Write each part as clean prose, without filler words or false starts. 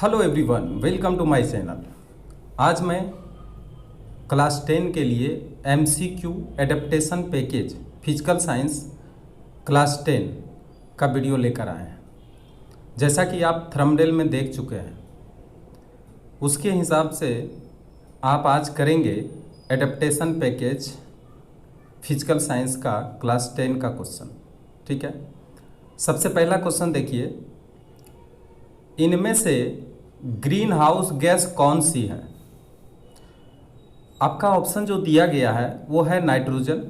Hello everyone, welcome to my channel. आज मैं class 10 के लिए MCQ adaptation package physical science class 10 का वीडियो लेकर आए हैं। जैसा कि आप थंबनेल में देख चुके हैं, उसके हिसाब से आप आज करेंगे एडेप्टेशन पैकेज फिजिकल साइंस का क्लास 10 का क्वेश्चन। ठीक है, सबसे पहला क्वेश्चन देखिए, इनमें से ग्रीन हाउस गैस कौन सी है? आपका ऑप्शन जो दिया गया है वो है नाइट्रोजन,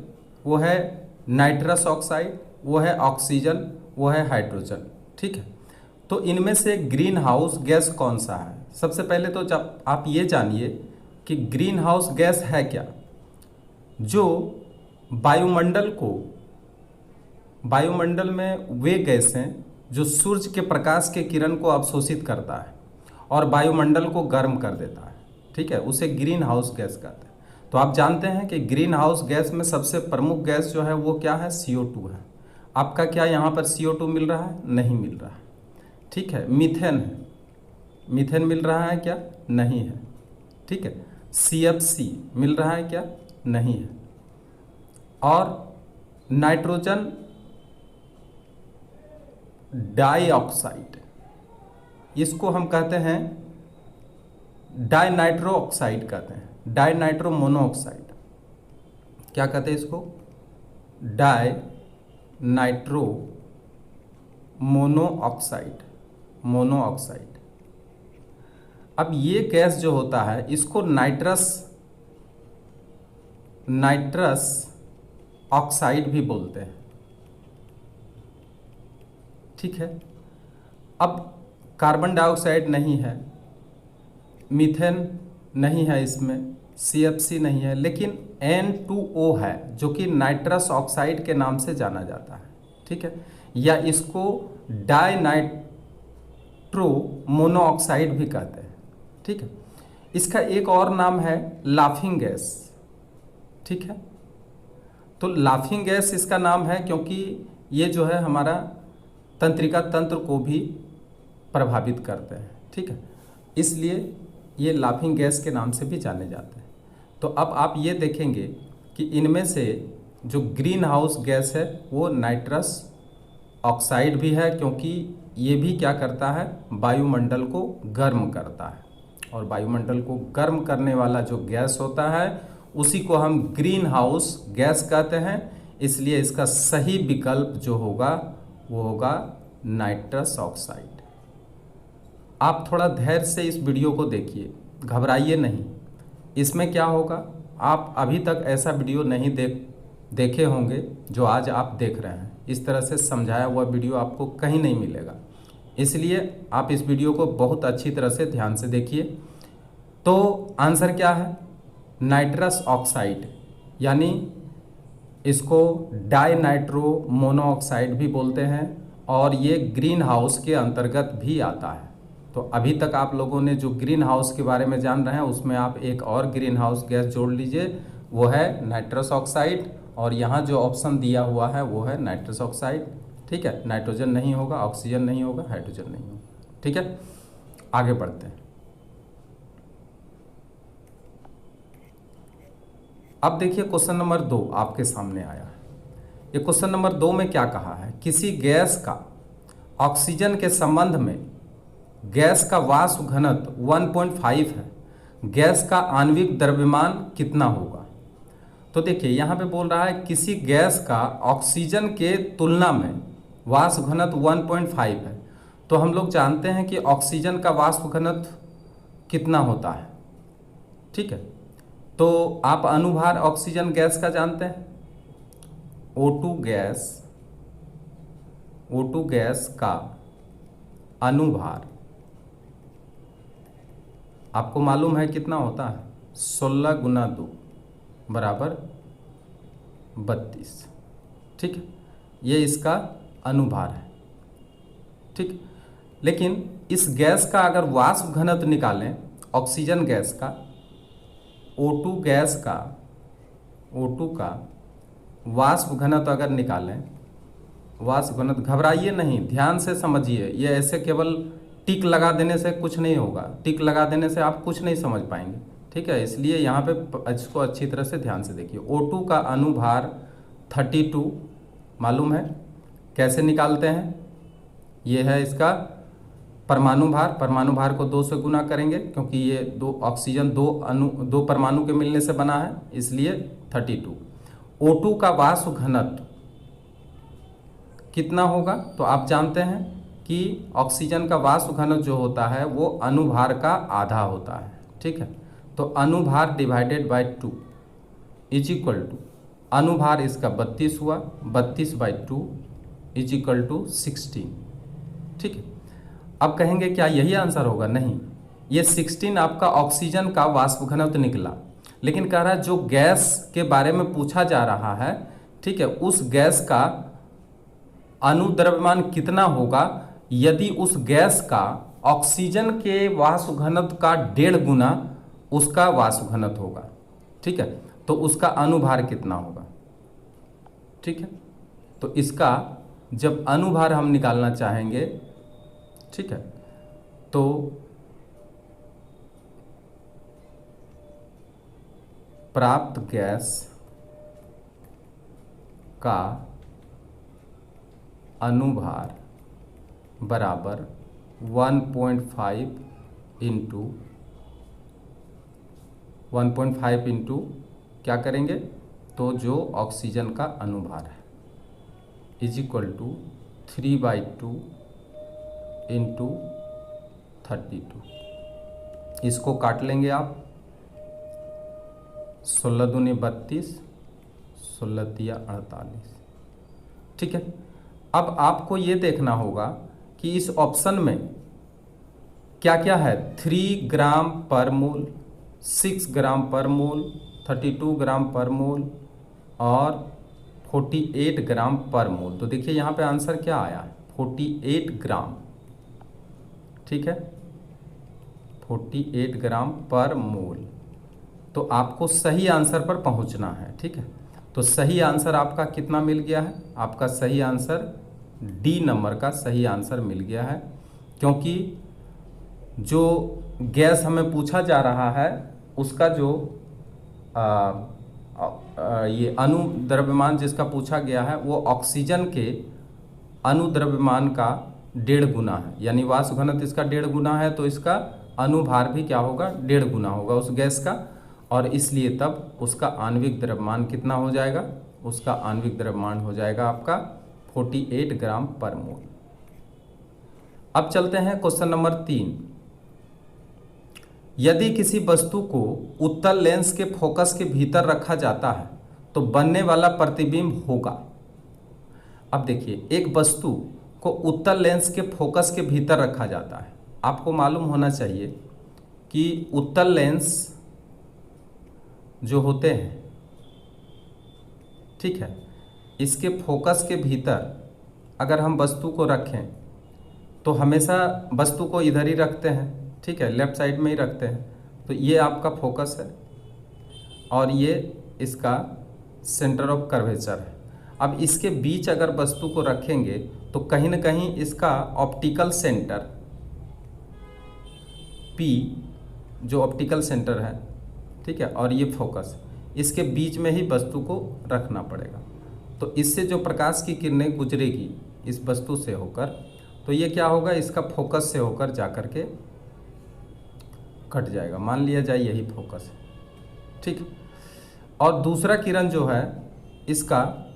वो है नाइट्रस ऑक्साइड, वो है ऑक्सीजन, वो है हाइड्रोजन। ठीक है, तो इनमें से ग्रीन हाउस गैस कौन सा है? सबसे पहले तो जब आप ये जानिए कि ग्रीन हाउस गैस है क्या। जो वायुमंडल में वे गैस हैं जो सूर्य के प्रकाश के किरण को अवशोषित करता है और वायुमंडल को गर्म कर देता है। ठीक है, उसे ग्रीन हाउस गैस कहते हैं। तो आप जानते हैं कि ग्रीन हाउस गैस में सबसे प्रमुख गैस जो है वो क्या है? CO2 है। आपका क्या यहाँ पर CO2 मिल रहा है? नहीं मिल रहा है। ठीक है, मीथेन है। मीथेन मिल रहा है क्या? नहीं है। ठीक है, CFC मिल रहा है क्या? नहीं है। और नाइट्रोजन डाइऑक्साइड, इसको हम कहते हैं डाइनाइट्रो ऑक्साइड कहते हैं, डाइनाइट्रो मोनोऑक्साइड। क्या कहते हैं इसको? Dinitro monoxide, monoxide. अब ये गैस जो होता है इसको नाइट्रस ऑक्साइड भी बोलते हैं। ठीक है, अब कार्बन डाइऑक्साइड नहीं है, मीथेन नहीं है, इसमें CFC नहीं है, लेकिन N2O है जो कि नाइट्रस ऑक्साइड के नाम से जाना जाता है। ठीक है, या इसको डाइनाइट्रो मोनोऑक्साइड भी कहते हैं। ठीक है, इसका एक और नाम है लाफिंग गैस। ठीक है, तो लाफिंग गैस इसका नाम है क्योंकि ये जो है हमारा तंत्रिका तंत्र को भी प्रभावित करते हैं। ठीक है, इसलिए ये लाफिंग गैस के नाम से भी जाने जाते हैं। तो अब आप ये देखेंगे कि इनमें से जो ग्रीन हाउस गैस है वो नाइट्रस ऑक्साइड भी है, क्योंकि ये भी क्या करता है? वायुमंडल को गर्म करता है, और वायुमंडल को गर्म करने वाला जो गैस होता है उसी को हम ग्रीन हाउस गैस कहते हैं। इसलिए इसका सही विकल्प जो होगा वो होगा नाइट्रस ऑक्साइड। आप थोड़ा धैर्य से इस वीडियो को देखिए, घबराइए नहीं। इसमें क्या होगा, आप अभी तक ऐसा वीडियो नहीं देखे होंगे जो आज आप देख रहे हैं। इस तरह से समझाया हुआ वीडियो आपको कहीं नहीं मिलेगा, इसलिए आप इस वीडियो को बहुत अच्छी तरह से ध्यान से देखिए। तो आंसर क्या है? नाइट्रस ऑक्साइड, यानी इसको डाइनाइट्रो मोनोऑक्साइड भी बोलते हैं, और ये ग्रीन हाउस के अंतर्गत भी आता है। तो अभी तक आप लोगों ने जो ग्रीन हाउस के बारे में जान रहे हैं उसमें आप एक और ग्रीन हाउस गैस जोड़ लीजिए, वो है नाइट्रस ऑक्साइड, और यहाँ जो ऑप्शन दिया हुआ है वो है नाइट्रस ऑक्साइड। ठीक है, नाइट्रोजन नहीं होगा, ऑक्सीजन नहीं होगा, हाइड्रोजन नहीं होगा। ठीक है, आगे बढ़ते हैं। अब देखिए क्वेश्चन नंबर 2 आपके सामने आया है। ये क्वेश्चन नंबर 2 में क्या कहा है? किसी गैस का ऑक्सीजन के संबंध में गैस का वाष्प घनत्व 1.5 है, गैस का आणविक द्रव्यमान कितना होगा? तो देखिए यहाँ पे बोल रहा है किसी गैस का ऑक्सीजन के तुलना में वाष्प घनत्व 1.5 है। तो हम लोग जानते हैं कि ऑक्सीजन का वाष्प घनत्व कितना होता है। ठीक है, तो आप अनुभार ऑक्सीजन गैस का जानते हैं, O2 गैस का अनुभार आपको मालूम है कितना होता है? 16 गुना 2 बराबर 32। ठीक है, ये इसका अनुभार है। ठीक, लेकिन इस गैस का अगर वाष्प घनत्व निकालें, ऑक्सीजन गैस का, O2 का वाष्प घनत्व अगर निकालें, वाष्प घनत्व, घबराइए नहीं, ध्यान से समझिए, ये ऐसे केवल टिक लगा देने से कुछ नहीं होगा, टिक लगा देने से आप कुछ नहीं समझ पाएंगे, ठीक है। इसलिए यहाँ पे इसको अच्छी तरह से ध्यान से देखिए। O2 का अनुभार 32 मालूम है, कैसे निकालते हैं? ये है इसका परमाणु भार, परमाणु भार को 2 से गुना करेंगे क्योंकि ये दो ऑक्सीजन दो परमाणु के मिलने से बना है, इसलिए 32। O2 का वाष्प घनत्व कितना होगा? तो आप जानते हैं कि ऑक्सीजन का वाष्प घनत्व जो होता है वो अनुभार का आधा होता है, ठीक है। तो अनुभार divided by 2 is equal to, अनुभार इसका 32 हुआ, 32/2 इज इक्वल टू 16, ठीक है। अब कहेंगे क्या यही आंसर होगा? नहीं, ये 16 आपका ऑक्सीजन का वाष्प घनत्व निकला, लेकिन कह रहा है जो गैस के बारे में पूछा जा रहा है, ठीक है, उस गैस का अनुद्रव्यमान कितना होगा यदि उस गैस का ऑक्सीजन के वाष्प घनत्व का 1.5 गुना उसका वाष्प घनत्व होगा, ठीक है, तो उसका अनुभार कितना होगा, ठीक है। तो इसका जब अनुभार हम निकालना चाहेंगे, ठीक है, तो प्राप्त गैस का अनुभार बराबर 1.5 इंटू क्या करेंगे? तो जो ऑक्सीजन का अनुभार है इज इक्वल टू 3/2 इंटू 32। इसको काट लेंगे आप, 16 दूनी 32, 16 तिया 48, ठीक है। अब आपको ये देखना होगा कि इस ऑप्शन में क्या क्या है। 3 ग्राम पर मोल, 6 ग्राम पर मोल, 32 ग्राम पर मोल और 48 ग्राम पर मोल। तो देखिए यहाँ पे आंसर क्या आया है, 48 ग्राम, ठीक है, 48 ग्राम पर मोल। तो आपको सही आंसर पर पहुंचना है, ठीक है। तो सही आंसर आपका कितना मिल गया है? आपका सही आंसर डी नंबर का सही आंसर मिल गया है, क्योंकि जो गैस हमें पूछा जा रहा है उसका जो ये अनुद्रव्यमान जिसका पूछा गया है वो ऑक्सीजन के अनुद्रव्यमान का 1.5 गुना है, यानी वाष्प घनत्व इसका 1.5 गुना है, तो इसका अनुभार भी क्या होगा? 1.5 गुना होगा उस गैस का, और इसलिए तब उसका आणविक द्रव्यमान कितना हो जाएगा? उसका आणविक द्रव्यमान हो जाएगा आपका 48 ग्राम पर मोल। अब चलते हैं क्वेश्चन नंबर 3। यदि किसी वस्तु को उत्तल लेंस के फोकस के भीतर रखा जाता है तो बनने वाला प्रतिबिंब होगा। अब देखिए, एक वस्तु को उत्तल लेंस के फोकस के भीतर रखा जाता है। आपको मालूम होना चाहिए कि उत्तल लेंस जो होते हैं, ठीक है, इसके फोकस के भीतर अगर हम वस्तु को रखें तो हमेशा वस्तु को इधर ही रखते हैं, ठीक है, लेफ्ट साइड में ही रखते हैं। तो ये आपका फोकस है और ये इसका सेंटर ऑफ कर्वेचर है। अब इसके बीच अगर वस्तु को रखेंगे तो कहीं ना कहीं इसका ऑप्टिकल सेंटर P, जो ऑप्टिकल सेंटर है, ठीक है, और ये फोकस, इसके बीच में ही वस्तु को रखना पड़ेगा। तो इससे जो प्रकाश की किरणें गुजरेगी इस वस्तु से होकर, तो ये क्या होगा? इसका फोकस से होकर जाकर के कट जाएगा। मान लिया जाए यही फोकस है, ठीक। और दूसरा किरण जो है इसका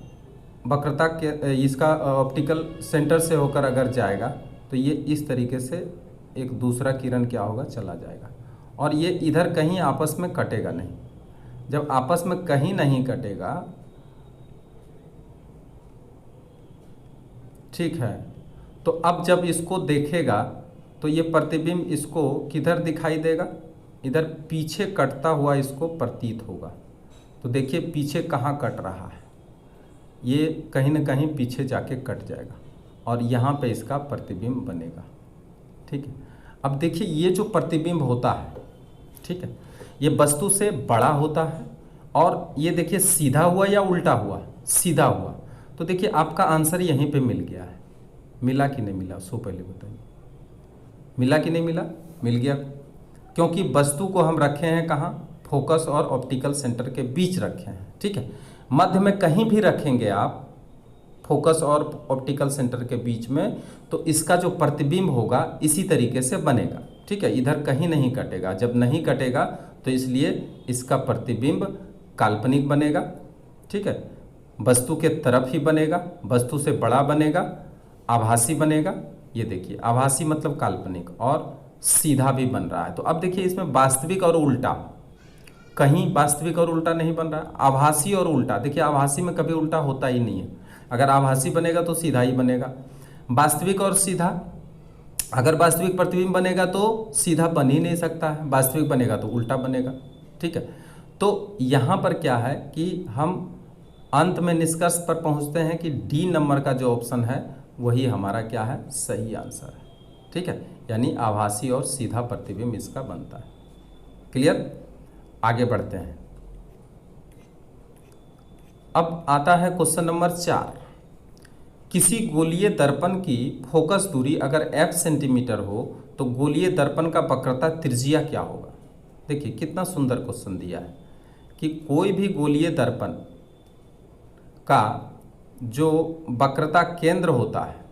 वक्रता के इसका ऑप्टिकल सेंटर से होकर अगर जाएगा तो ये इस तरीके से एक दूसरा किरण क्या होगा? चला जाएगा, और ये इधर कहीं आपस में कटेगा नहीं। जब आपस में कहीं नहीं कटेगा, ठीक है, तो अब जब इसको देखेगा तो ये प्रतिबिंब इसको किधर दिखाई देगा? इधर पीछे कटता हुआ इसको प्रतीत होगा। तो देखिए पीछे कहाँ कट रहा है, ये कहीं ना कहीं पीछे जाके कट जाएगा और यहाँ पे इसका प्रतिबिंब बनेगा, ठीक है। अब देखिए ये जो प्रतिबिंब होता है, ठीक है, ये वस्तु से बड़ा होता है, और ये देखिए सीधा हुआ या उल्टा हुआ? सीधा हुआ। तो देखिए आपका आंसर यहीं पे मिल गया है। मिला कि नहीं मिला? सो पहले बताइए। मिला कि नहीं मिला? मिल गया, क्योंकि वस्तु को हम रखे हैं कहाँ? फोकस और ऑप्टिकल सेंटर के बीच रखे हैं, ठीक है। मध्य में कहीं भी रखेंगे आप फोकस और ऑप्टिकल सेंटर के बीच में, तो इसका जो प्रतिबिंब होगा इसी तरीके से बनेगा, ठीक है। इधर कहीं नहीं कटेगा, जब नहीं कटेगा तो इसलिए इसका प्रतिबिंब काल्पनिक बनेगा, ठीक है। वस्तु के तरफ ही बनेगा, वस्तु से बड़ा बनेगा, आभासी बनेगा। ये देखिए आभासी मतलब काल्पनिक, और सीधा भी बन रहा है। तो अब देखिए इसमें वास्तविक और उल्टा, कहीं वास्तविक और उल्टा नहीं बन रहा है, आभासी और उल्टा। देखिए आभासी में कभी उल्टा होता ही नहीं है, अगर आभासी बनेगा तो सीधा ही बनेगा। वास्तविक और सीधा, अगर वास्तविक प्रतिबिंब बनेगा तो सीधा बन ही नहीं सकता है, वास्तविक बनेगा तो उल्टा बनेगा, ठीक है। तो यहाँ पर क्या है कि हम अंत में निष्कर्ष पर पहुँचते हैं कि डी नंबर का जो ऑप्शन है वही हमारा क्या है? सही आंसर है, ठीक है। यानी आभासी और सीधा प्रतिबिंब इसका बनता है। क्लियर? आगे बढ़ते हैं। अब आता है क्वेश्चन नंबर 4। किसी गोलीय दर्पण की फोकस दूरी अगर f सेंटीमीटर हो तो गोलीय दर्पण का वक्रता त्रिज्या क्या होगा? देखिए कितना सुंदर क्वेश्चन दिया है कि कोई भी गोलीय दर्पण का जो वक्रता केंद्र होता है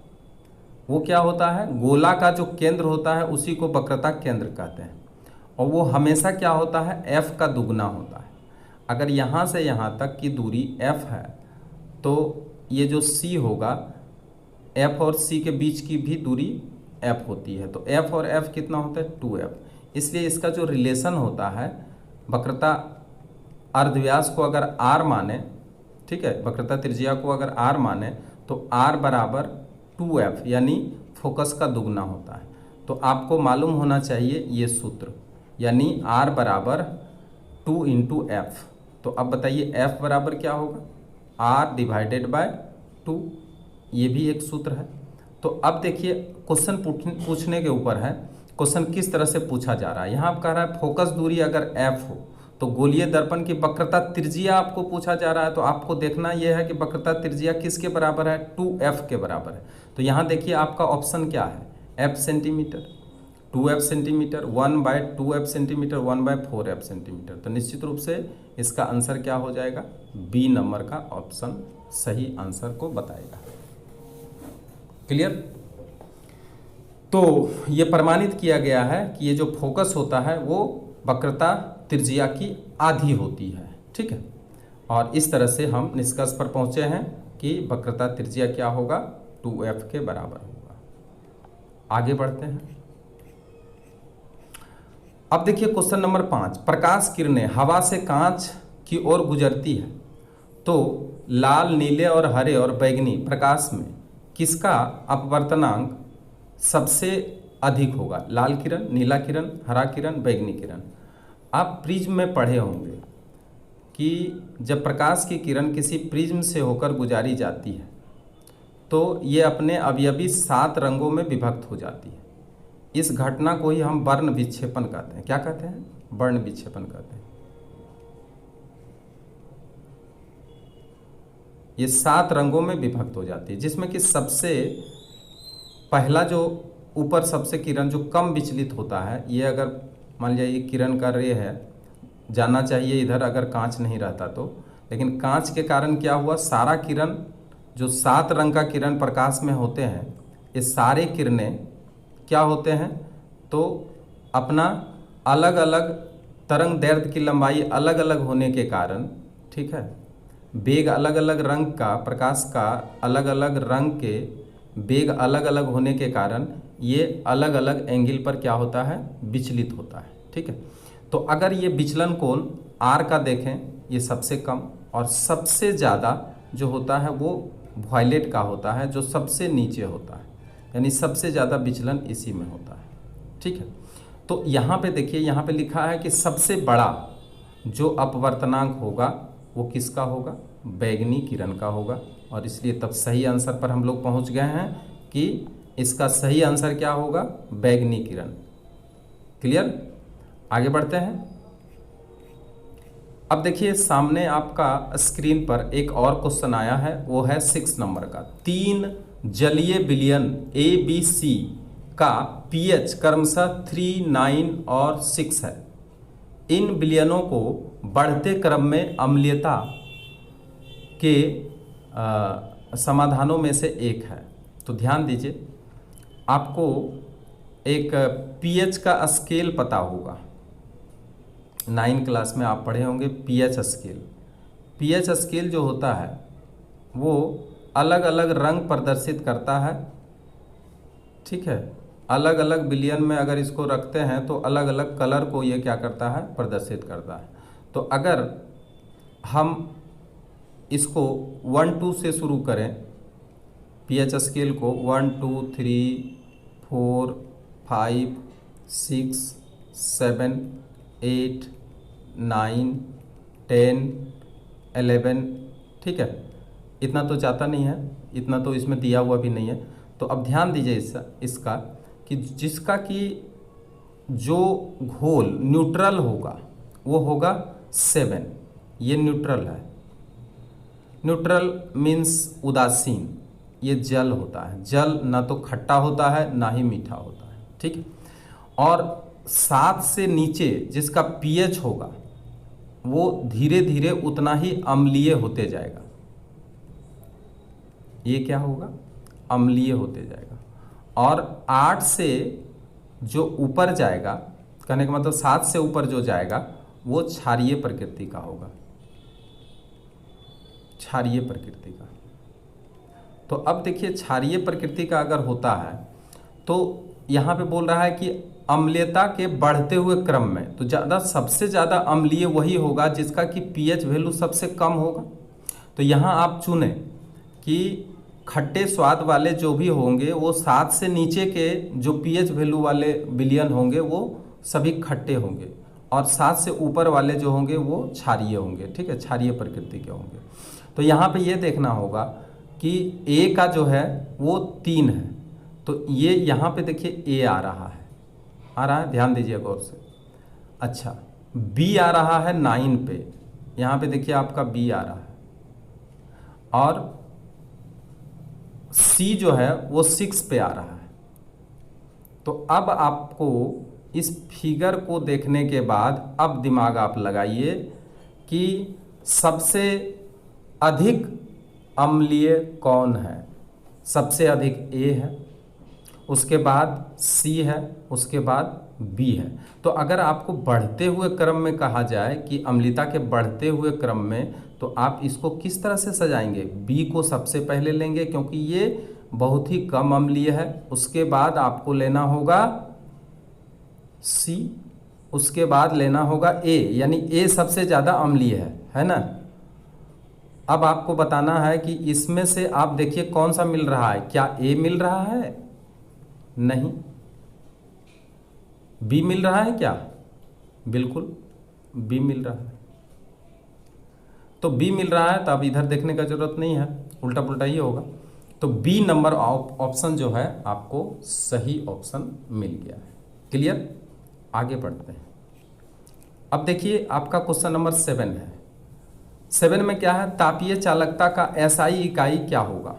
वो क्या होता है? गोला का जो केंद्र होता है उसी को वक्रता केंद्र कहते हैं, और वो हमेशा क्या होता है? f का दुगना होता है। अगर यहाँ से यहाँ तक की दूरी f है तो ये जो c होगा, f और c के बीच की भी दूरी f होती है, तो f और f कितना होता है? 2f। इसलिए इसका जो रिलेशन होता है वक्रता अर्धव्यास को अगर r माने, ठीक है, वक्रता त्रिज्या को अगर r माने तो r बराबर 2f यानी फोकस का दुगना होता है। तो आपको मालूम होना चाहिए ये सूत्र, यानी r बराबर 2 इंटू एफ। तो अब बताइए f बराबर क्या होगा? r डिवाइडेड बाय 2, ये भी एक सूत्र है। तो अब देखिए क्वेश्चन पूछने के ऊपर है, क्वेश्चन किस तरह से पूछा जा रहा है। यहाँ आप कह रहा है फोकस दूरी अगर f हो तो गोलीय दर्पण की वक्रता त्रिज्या आपको पूछा जा रहा है, तो आपको देखना यह है कि वक्रता त्रिज्या किसके बराबर है? 2f के बराबर है। तो यहाँ देखिए आपका ऑप्शन क्या है? f centimetre, 2f centimetre, 1/2f centimetre, 1/4f centimetre. तो निश्चित रूप से इसका आंसर क्या हो जाएगा? बी नंबर का ऑप्शन सही आंसर को बताएगा। क्लियर? तो ये प्रमाणित किया गया है कि ये जो फोकस होता है वो वक्रता त्रिज्या की आधी होती है, ठीक है। और इस तरह से हम निष्कर्ष पर पहुंचे हैं कि वक्रता त्रिज्या क्या होगा? 2f के बराबर होगा। आगे बढ़ते हैं। अब देखिए क्वेश्चन नंबर 5। प्रकाश किरणें हवा से कांच की ओर गुजरती है तो लाल, नीले और हरे और बैंगनी प्रकाश में किसका अपवर्तनांक सबसे अधिक होगा? लाल किरण, नीला किरण, हरा किरण, बैंगनी किरण। आप प्रिज्म में पढ़े होंगे कि जब प्रकाश की किरण किसी प्रिज्म से होकर गुजारी जाती है तो ये अपने अवयवी 7 रंगों में विभक्त हो जाती है। इस घटना को ही हम वर्ण विक्षेपण कहते हैं। क्या कहते हैं? वर्ण विक्षेपण कहते हैं। ये 7 रंगों में विभक्त हो जाती है, जिसमें कि सबसे पहला जो ऊपर सबसे किरण जो कम विचलित होता है, ये अगर मान लीजिए ये किरण का रे है, जाना चाहिए इधर अगर कांच नहीं रहता तो, लेकिन कांच के कारण क्या हुआ? सारा किरण जो 7 रंग का किरण प्रकाश में होते हैं, ये सारे किरणें क्या होते हैं? तो अपना अलग अलग तरंग दैर्ध्य की लंबाई अलग अलग होने के कारण, ठीक है, वेग अलग अलग रंग का, प्रकाश का अलग अलग रंग के वेग अलग अलग होने के कारण ये अलग अलग एंगल पर क्या होता है? विचलित होता है, ठीक है। तो अगर ये विचलन कोण R का देखें, ये सबसे कम, और सबसे ज़्यादा जो होता है वो वॉयलेट का होता है, जो सबसे नीचे होता है, यानी सबसे ज़्यादा विचलन इसी में होता है, ठीक है। तो यहाँ पे देखिए, यहाँ पे लिखा है कि सबसे बड़ा जो अपवर्तनांक होगा वो किसका होगा? बैंगनी किरण का होगा, और इसलिए तब सही आंसर पर हम लोग पहुँच गए हैं कि इसका सही आंसर क्या होगा? बैंगनी किरण। क्लियर? आगे बढ़ते हैं। अब देखिए सामने आपका स्क्रीन पर एक और क्वेश्चन आया है, वो है 6 नंबर का। 3 जलीय विलयन ABC का पीएच क्रमशः 3, 9 और 6 है। इन विलयनों को बढ़ते क्रम में अम्लीयता के समाधानों में से एक है। तो ध्यान दीजिए, आपको एक पीएच का स्केल पता होगा, 9 क्लास में आप पढ़े होंगे पीएच स्केल। पीएच स्केल जो होता है वो अलग अलग रंग प्रदर्शित करता है, ठीक है। अलग अलग विलयन में अगर इसको रखते हैं तो अलग अलग कलर को ये क्या करता है, प्रदर्शित करता है। तो अगर हम इसको 1, 2 से शुरू करें, पीएच स्केल को 1, 2, 3, 4, 5, 6, 7, 8, 9, 10, 11, ठीक है। इतना तो जाता नहीं है, इतना तो इसमें दिया हुआ भी नहीं है। तो अब ध्यान दीजिए इसका कि जिसका कि जो घोल न्यूट्रल होगा वो होगा 7। ये न्यूट्रल है। न्यूट्रल मीन्स उदासीन। ये जल होता है। जल ना तो खट्टा होता है ना ही मीठा होता है, ठीक है। और 7 से नीचे जिसका पीएच होगा वो धीरे धीरे उतना ही अम्लीय होते जाएगा। ये क्या होगा, अम्लीय होते जाएगा। और 8 से जो ऊपर जाएगा, कहने का मतलब 7 से ऊपर जो जाएगा वो क्षारीय प्रकृति का होगा, क्षारीय प्रकृति का। तो अब देखिए, क्षारीय प्रकृति का अगर होता है तो यहाँ पे बोल रहा है कि अम्लीयता के बढ़ते हुए क्रम में, तो ज़्यादा सबसे ज़्यादा अम्लीय वही होगा जिसका कि पीएच वैल्यू सबसे कम होगा। तो यहाँ आप चुनें कि खट्टे स्वाद वाले जो भी होंगे वो 7 से नीचे के जो पीएच वैल्यू वाले विलयन होंगे वो सभी खट्टे होंगे, और 7 से ऊपर वाले जो होंगे वो क्षारीय होंगे, ठीक है, क्षारीय प्रकृति के होंगे। तो यहाँ पे ये देखना होगा कि ए का जो है वो 3 है, तो ये यहाँ पे देखिए ए आ रहा है, ध्यान दीजिए गौर से। अच्छा, बी आ रहा है 9 पे, यहाँ पे देखिए आपका बी आ रहा है, और सी जो है वो 6 पे आ रहा है। तो अब आपको इस फिगर को देखने के बाद अब दिमाग आप लगाइए कि सबसे अधिक अम्लीय कौन है। सबसे अधिक ए है, उसके बाद सी है, उसके बाद बी है। तो अगर आपको बढ़ते हुए क्रम में कहा जाए कि अम्लता के बढ़ते हुए क्रम में, तो आप इसको किस तरह से सजाएंगे? बी को सबसे पहले लेंगे क्योंकि ये बहुत ही कम अम्लीय है। उसके बाद आपको लेना होगा सी, उसके बाद लेना होगा ए, यानी ए सबसे ज़्यादा अम्लीय है ना। अब आपको बताना है कि इसमें से आप देखिए कौन सा मिल रहा है। क्या ए मिल रहा है? नहीं। बी मिल रहा है क्या? बिल्कुल बी मिल रहा है। तो बी मिल रहा है तो अब इधर देखने का जरूरत नहीं है, उल्टा पुल्टा ही होगा। तो बी नंबर ऑप्शन जो है आपको सही ऑप्शन मिल गया है। क्लियर? आगे बढ़ते हैं। अब देखिए आपका क्वेश्चन नंबर 7 है। 7 में क्या है? तापीय चालकता का एसआई इकाई क्या होगा?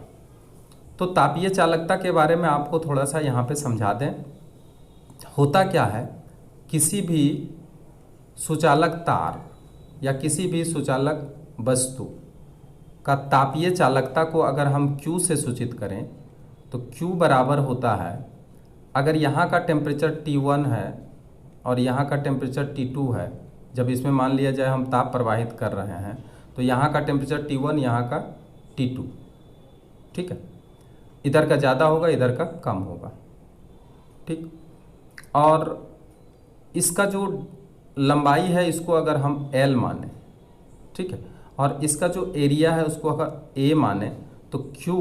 तो तापीय चालकता के बारे में आपको थोड़ा सा यहाँ पे समझा दें। होता क्या है, किसी भी सुचालक तार या किसी भी सुचालक वस्तु का तापीय चालकता को अगर हम Q से सूचित करें तो Q बराबर होता है, अगर यहाँ का टेम्परेचर T1 है और यहाँ का टेम्परेचर T2 है, जब इसमें मान लिया जाए हम ताप प्रवाहित कर रहे हैं तो यहाँ का टेम्परेचर T1, यहाँ का T2, ठीक है। इधर का ज़्यादा होगा, इधर का कम होगा, ठीक। और इसका जो लंबाई है इसको अगर हम L माने, ठीक है, और इसका जो एरिया है उसको अगर A माने तो Q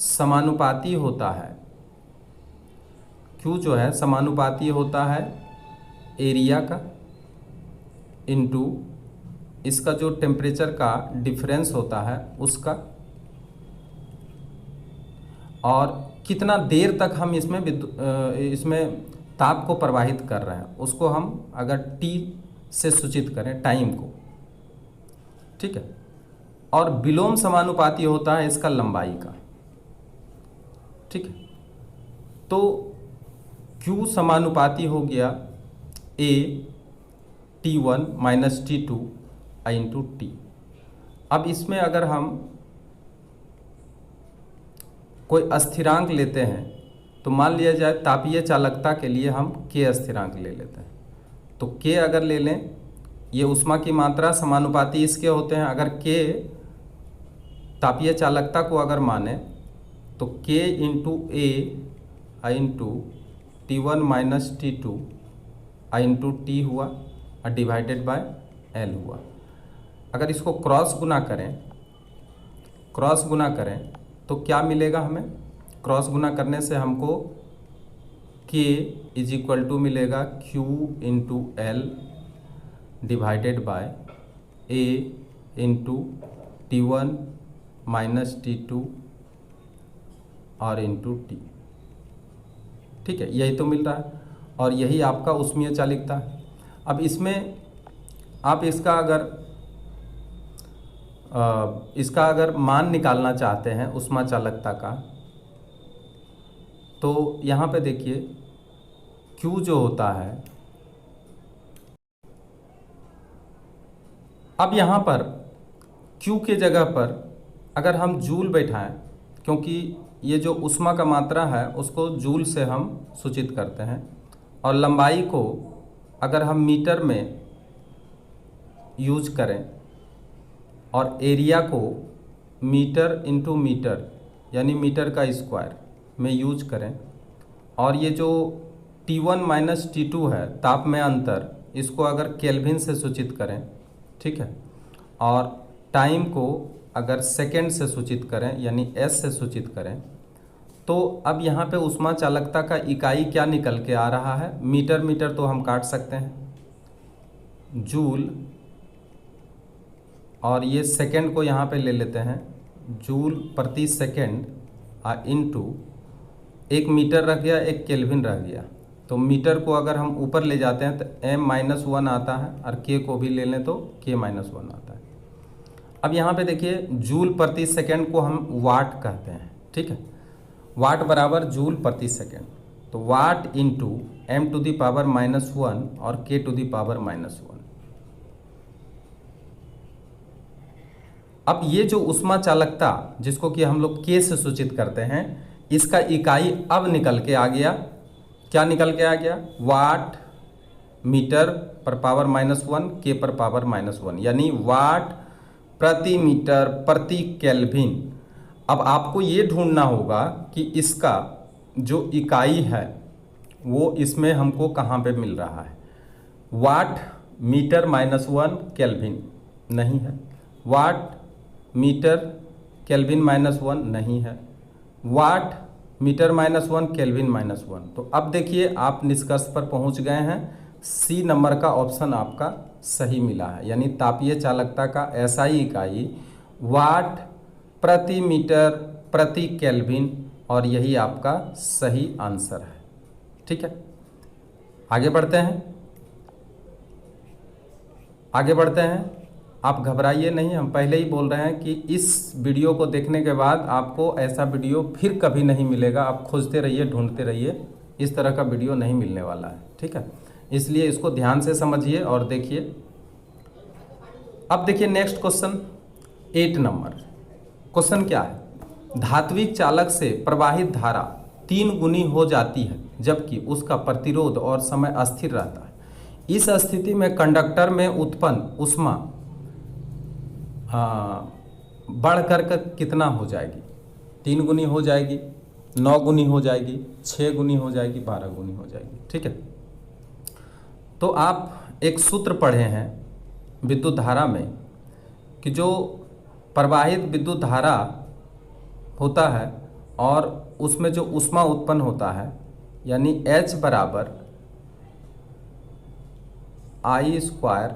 समानुपाती होता है, Q जो है समानुपाती होता है एरिया का इनटू इसका जो टेम्परेचर का डिफरेंस होता है उसका, और कितना देर तक हम इसमें ताप को प्रवाहित कर रहे हैं उसको हम अगर T से सूचित करें, टाइम को, ठीक है। और विलोम समानुपाती होता है इसका लंबाई का, ठीक है। तो Q समानुपाती हो गया A T1 minus T2 into T। अब इसमें अगर हम कोई स्थिरांक लेते हैं तो मान लिया जाए तापीय चालकता के लिए हम K स्थिरांक ले लेते हैं। तो K अगर ले लें, ये ऊष्मा की मात्रा समानुपाती इसके होते हैं। अगर K तापीय चालकता को अगर माने तो K into A into T1 minus T2 into T हुआ और डिवाइडेड बाय L हुआ। अगर इसको क्रॉस गुना करें तो क्या मिलेगा हमें? क्रॉस गुना करने से हमको K इज इक्वल टू मिलेगा Q into L divided by A into T1 minus T2 और इंटू T। ठीक है, यही तो मिल रहा है और यही आपका ऊष्मीय चालकता है। अब इसमें आप इसका अगर मान निकालना चाहते हैं ऊष्मा चालकता का, तो यहाँ पे देखिए Q जो होता है, अब यहाँ पर Q के जगह पर अगर हम जूल बैठाएं, क्योंकि ये जो ऊष्मा का मात्रा है उसको जूल से हम सूचित करते हैं, और लंबाई को अगर हम मीटर में यूज करें और एरिया को मीटर इंटू मीटर यानी मीटर का स्क्वायर में यूज करें, और ये जो T1 माइनस T2 है ताप में अंतर, इसको अगर केल्विन से सूचित करें, ठीक है, और टाइम को अगर सेकेंड से सूचित करें यानी S से सूचित करें, तो अब यहाँ पे ऊष्मा चालकता का इकाई क्या निकल के आ रहा है? मीटर तो हम काट सकते हैं, जूल, और ये सेकेंड को यहाँ पे ले लेते हैं, जूल प्रति सेकेंड इंटू एक मीटर रह गया, एक केल्विन रह गया। तो मीटर को अगर हम ऊपर ले जाते हैं तो m-1 आता है, और k को भी ले लें तो k-1 आता है। अब यहाँ पे देखिए जूल प्रति सेकेंड को हम वाट कहते हैं, ठीक है, वाट बराबर जूल प्रति सेकेंड। तो वाट इंटू m⁻⁻1 और k⁻⁻1। अब ये जो ऊष्मा चालकता जिसको कि हम लोग K से सूचित करते हैं, इसका इकाई अब निकल के आ गया। क्या निकल के आ गया? वाट मीटर पर पावर -1 K पर पावर -1, यानी वाट प्रति मीटर प्रति केल्विन। अब आपको ये ढूंढना होगा कि इसका जो इकाई है वो इसमें हमको कहाँ पे मिल रहा है। वाट मीटर -1 केल्विन नहीं है, वाट मीटर केल्विन -1 नहीं है, वाट मीटर -1 केल्विन -1। तो अब देखिए आप निष्कर्ष पर पहुंच गए हैं, सी नंबर का ऑप्शन आपका सही मिला है, यानी तापीय चालकता का एसआई इकाई वाट प्रति मीटर प्रति केल्विन, और यही आपका सही आंसर है। ठीक है, आगे बढ़ते हैं। आप घबराइए नहीं, हम पहले ही बोल रहे हैं कि इस वीडियो को देखने के बाद आपको ऐसा वीडियो फिर कभी नहीं मिलेगा। आप खोजते रहिए, ढूंढते रहिए, इस तरह का वीडियो नहीं मिलने वाला है। ठीक है, इसलिए इसको ध्यान से समझिए और देखिए। अब देखिए नेक्स्ट क्वेश्चन 8 नंबर क्वेश्चन क्या है? धात्विक चालक से प्रवाहित धारा 3 गुनी हो जाती है जबकि उसका प्रतिरोध और समय अस्थिर रहता है। इस स्थिति में कंडक्टर में उत्पन्न ऊष्मा बढ़ कर कितना हो जाएगी? 3 गुनी हो जाएगी, 9 गुनी हो जाएगी, 6 गुनी हो जाएगी, 12 गुनी हो जाएगी। ठीक है, तो आप एक सूत्र पढ़े हैं विद्युत धारा में कि जो प्रवाहित विद्युत धारा होता है और उसमें जो ऊष्मा उत्पन्न होता है, यानी H बराबर I²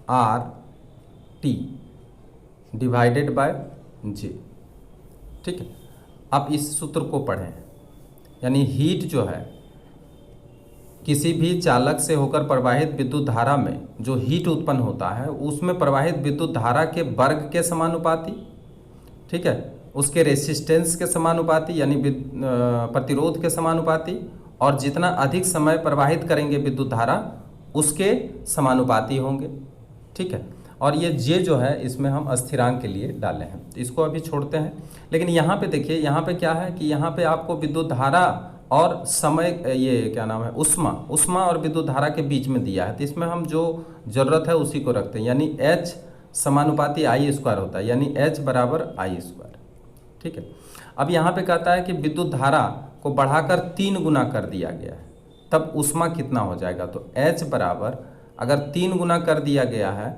RT divided by J। ठीक है, आप इस सूत्र को पढ़ें, यानी हीट जो है किसी भी चालक से होकर प्रवाहित विद्युत धारा में जो हीट उत्पन्न होता है उसमें प्रवाहित विद्युत धारा के वर्ग के समानुपाती, ठीक है, उसके रेसिस्टेंस के समानुपाती यानी प्रतिरोध के समानुपाती, और जितना अधिक समय प्रवाहित करेंगे विद्युत धारा उसके समानुपाती होंगे। ठीक है, और ये जे जो है इसमें हम स्थिरांक के लिए डाले हैं, तो इसको अभी छोड़ते हैं। लेकिन यहाँ पे देखिए, यहाँ पे क्या है कि यहाँ पे आपको विद्युत धारा और समय, ये क्या नाम है, उष्मा और विद्युत धारा के बीच में दिया है, तो इसमें हम जो जरूरत है उसी को रखते हैं, यानी H समानुपाती आई स्क्वायर होता है, यानी H बराबर आई स्क्वायर। ठीक है, अब यहाँ पे कहता है कि विद्युत धारा को बढ़ाकर 3 गुना कर दिया गया है, तब उष्मा कितना हो जाएगा, तो H बराबर अगर 3 गुना कर दिया गया है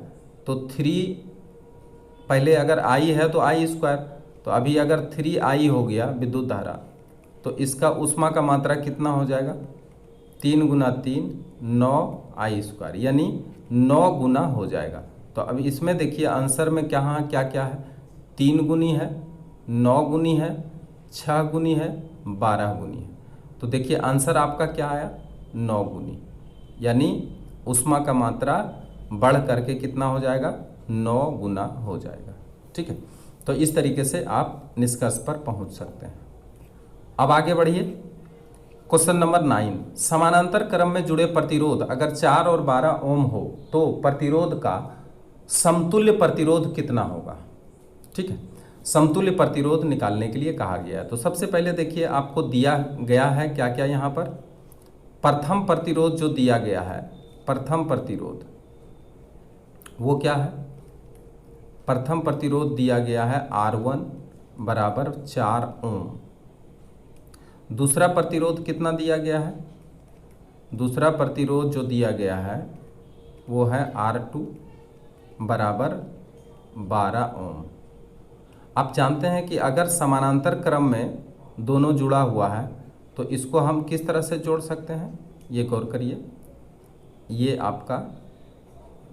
तो 3, पहले अगर आई है तो आई स्क्वायर, तो अभी अगर 3I हो गया विद्युत धारा, तो इसका उष्मा का मात्रा कितना हो जाएगा, 3 गुना 3 9I स्क्वायर, यानी 9 गुना हो जाएगा। तो अब इसमें देखिए आंसर में क्या क्या है, 3 गुनी है, 9 गुनी है, 6 गुनी है, 12 गुनी है। तो देखिए आंसर आपका क्या आया, 9 गुनी, यानी उष्मा का मात्रा बढ़ करके कितना हो जाएगा, 9 गुना हो जाएगा। ठीक है, तो इस तरीके से आप निष्कर्ष पर पहुंच सकते हैं। अब आगे बढ़िए, क्वेश्चन नंबर 9, समानांतर क्रम में जुड़े प्रतिरोध अगर 4 और 12 ओम हो तो प्रतिरोध का समतुल्य प्रतिरोध कितना होगा। ठीक है, समतुल्य प्रतिरोध निकालने के लिए कहा गया है। तो सबसे पहले देखिए आपको दिया गया है क्या क्या, यहाँ पर प्रथम प्रतिरोध जो दिया गया है, प्रथम प्रतिरोध वो क्या है, प्रथम प्रतिरोध दिया गया है R1 बराबर 4 ओम। दूसरा प्रतिरोध कितना दिया गया है, दूसरा प्रतिरोध जो दिया गया है वो है R2 बराबर 12 ओम। आप जानते हैं कि अगर समानांतर क्रम में दोनों जुड़ा हुआ है तो इसको हम किस तरह से जोड़ सकते हैं, ये गौर करिए, ये आपका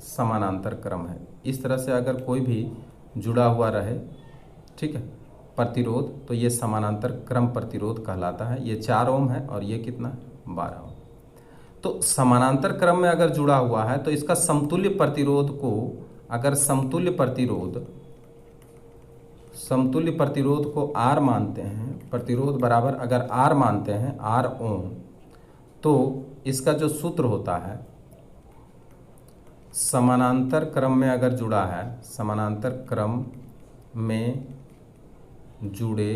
समानांतर क्रम है। इस तरह से अगर कोई भी जुड़ा हुआ रहे, ठीक है, प्रतिरोध, तो ये समानांतर क्रम प्रतिरोध कहलाता है। ये 4 ओम है और ये कितना, 12 ओम। तो समानांतर क्रम में अगर जुड़ा हुआ है तो इसका समतुल्य प्रतिरोध को, अगर समतुल्य प्रतिरोध को R मानते हैं, प्रतिरोध बराबर अगर R मानते हैं, R ओम, तो इसका जो सूत्र होता है, समानांतर क्रम में अगर जुड़ा है, समानांतर क्रम में जुड़े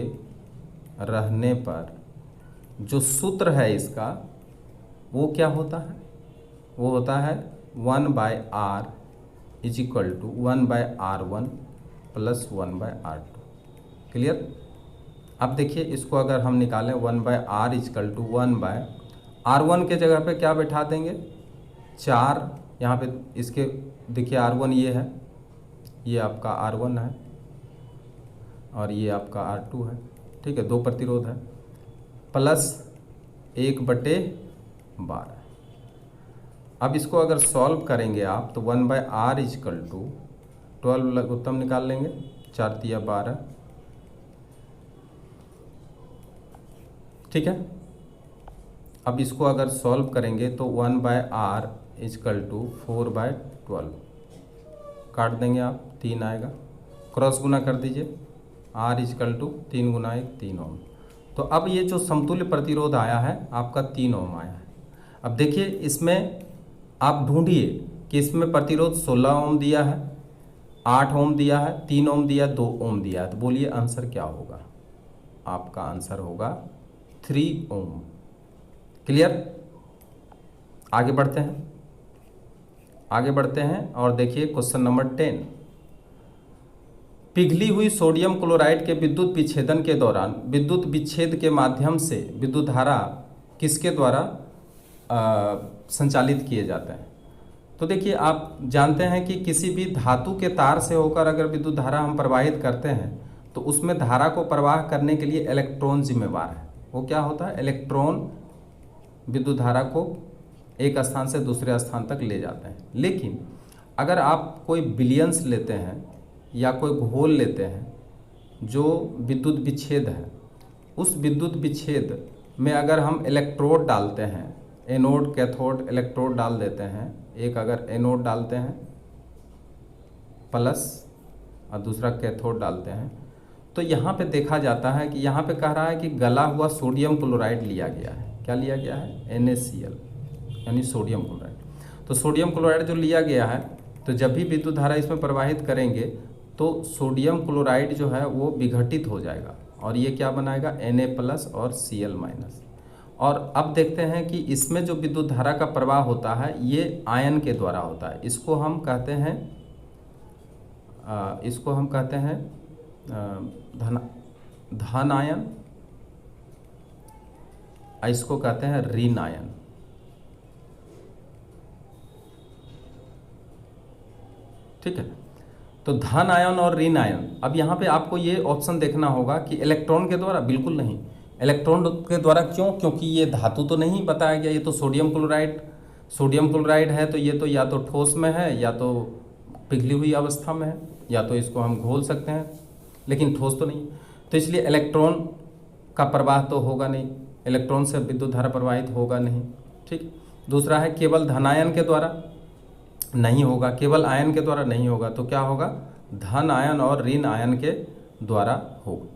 रहने पर जो सूत्र है इसका, वो क्या होता है, वो होता है 1/R is equal to 1/R1 plus 1/R2। Clear. अब देखिए इसको अगर हम निकालें 1/R is equal to 1/R1 के जगह पे क्या बैठा देंगे, 4, यहाँ पे इसके देखिए R1 ये है, ये आपका R1 है और ये आपका R2 है। ठीक है, 2 प्रतिरोध है, प्लस 1/12। अब इसको अगर सॉल्व करेंगे आप तो 1/R इज इक्वल टू 12 लघुत्तम निकाल लेंगे, 4 तिया 12। ठीक है, अब इसको अगर सॉल्व करेंगे तो 1/R इज इक्वल टू 4/12 काट देंगे आप, 3 आएगा, क्रॉस गुना कर दीजिए, R इज इक्वल टू 3 गुना 1 3 ओम। तो अब ये जो समतुल्य प्रतिरोध आया है आपका 3 ओम आया है। अब देखिए इसमें आप ढूंढिए कि इसमें प्रतिरोध 16 ओम दिया है, 8 ओम दिया है, 3 ओम दिया है, 2 ओम दिया है, तो बोलिए आंसर क्या होगा, आपका आंसर होगा 3 ओम। क्लियर। आगे बढ़ते हैं, आगे बढ़ते हैं और देखिए क्वेश्चन नंबर 10, पिघली हुई सोडियम क्लोराइड के विद्युत विच्छेदन के दौरान विद्युत विच्छेद के माध्यम से विद्युत धारा किसके द्वारा संचालित किए जाते हैं। तो देखिए आप जानते हैं कि किसी भी धातु के तार से होकर अगर विद्युत धारा हम प्रवाहित करते हैं तो उसमें धारा को प्रवाह करने के लिए इलेक्ट्रॉन जिम्मेवार है। वो क्या होता है, इलेक्ट्रॉन विद्युत धारा को एक स्थान से दूसरे स्थान तक ले जाते हैं। लेकिन अगर आप कोई विलयंस लेते हैं या कोई घोल लेते हैं जो विद्युत विच्छेद है, उस विद्युत विच्छेद में अगर हम इलेक्ट्रोड डालते हैं, एनोड कैथोड इलेक्ट्रोड डाल देते हैं, एक अगर एनोड डालते हैं प्लस और दूसरा कैथोड डालते हैं, तो यहाँ पे देखा जाता है कि यहाँ पे कह रहा है कि गला हुआ सोडियम क्लोराइड लिया गया है। क्या लिया गया है? NaCl, यानी सोडियम क्लोराइड। तो सोडियम क्लोराइड जो लिया गया है, तो जब भी विद्युत धारा इसमें प्रवाहित करेंगे तो सोडियम क्लोराइड जो है वो विघटित हो जाएगा और ये क्या बनाएगा? Na+ और Cl-। और अब देखते हैं कि इसमें जो विद्युत धारा का प्रवाह होता है ये आयन के द्वारा होता है। इसको हम कहते हैं धन आयन, इसको कहते हैं ऋण आयन। ठीक है, तो धन आयन और ऋण आयन। अब यहाँ पे आपको ये ऑप्शन देखना होगा कि इलेक्ट्रॉन के द्वारा, बिल्कुल नहीं। इलेक्ट्रॉन के द्वारा क्यों? क्योंकि ये धातु तो नहीं बताया गया, ये तो सोडियम क्लोराइड है, तो ये तो या तो ठोस में है या तो पिघली हुई अवस्था में है, या तो इसको हम घोल सकते हैं, लेकिन ठोस तो नहीं। तो इसलिए इलेक्ट्रॉन का प्रवाह तो होगा नहीं, इलेक्ट्रॉन से विद्युत धारा प्रवाहित होगा नहीं। ठीक। दूसरा है केवल धनायन के द्वारा नहीं होगा, केवल आयन के द्वारा नहीं होगा, तो क्या होगा? धन आयन और ऋण आयन के द्वारा होगा।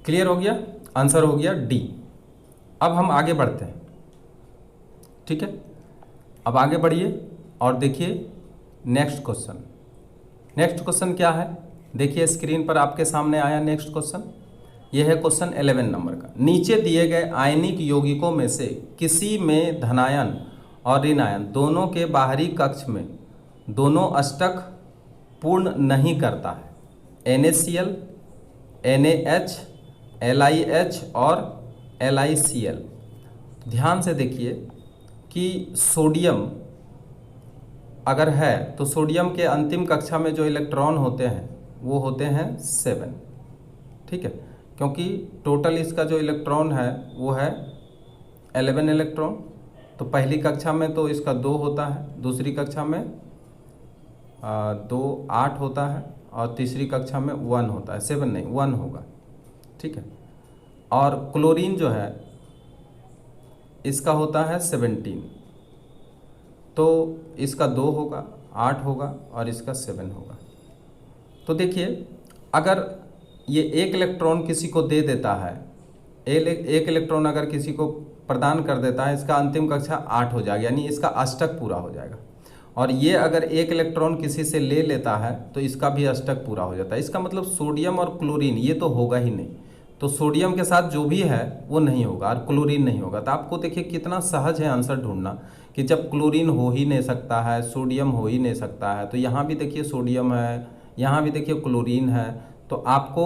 क्लियर हो गया? आंसर हो गया डी। अब हम आगे बढ़ते हैं। ठीक है, अब आगे बढ़िए और देखिए नेक्स्ट क्वेश्चन क्या है। देखिए स्क्रीन पर आपके सामने आया नेक्स्ट क्वेश्चन। यह है क्वेश्चन 11 नंबर का। नीचे दिए गए आयनिक यौगिकों में से किसी में धनायन और ऋण आयन दोनों के बाहरी कक्ष में दोनों अष्टक पूर्ण नहीं करता है। NaCl, NaH, LiH और LiCl। ध्यान से देखिए कि सोडियम अगर है तो सोडियम के अंतिम कक्षा में जो इलेक्ट्रॉन होते हैं वो होते हैं 7। ठीक है, क्योंकि टोटल इसका जो इलेक्ट्रॉन है वो है 11 इलेक्ट्रॉन। तो पहली कक्षा में तो इसका 2 होता है, दूसरी कक्षा में 2 8 होता है और तीसरी कक्षा में 1 होता है। 7 नहीं, 1 होगा। ठीक है, और क्लोरीन जो है इसका होता है 17, तो इसका 2 होगा, 8 होगा और इसका 7 होगा। तो देखिए अगर ये एक इलेक्ट्रॉन किसी को दे देता है, एक इलेक्ट्रॉन अगर किसी को प्रदान कर देता है, इसका अंतिम कक्षा 8 हो जाएगा, यानी इसका अष्टक पूरा हो जाएगा। और ये अगर एक इलेक्ट्रॉन किसी से ले लेता है तो इसका भी अष्टक पूरा हो जाता है। इसका मतलब सोडियम और क्लोरीन ये तो होगा ही नहीं। तो सोडियम के साथ जो भी है वो नहीं होगा और क्लोरीन नहीं होगा। तो आपको देखिए कितना सहज है आंसर ढूंढना कि जब क्लोरीन हो ही नहीं सकता है, सोडियम हो ही नहीं सकता है, तो यहाँ भी देखिए सोडियम है, यहाँ भी देखिए क्लोरीन है, तो आपको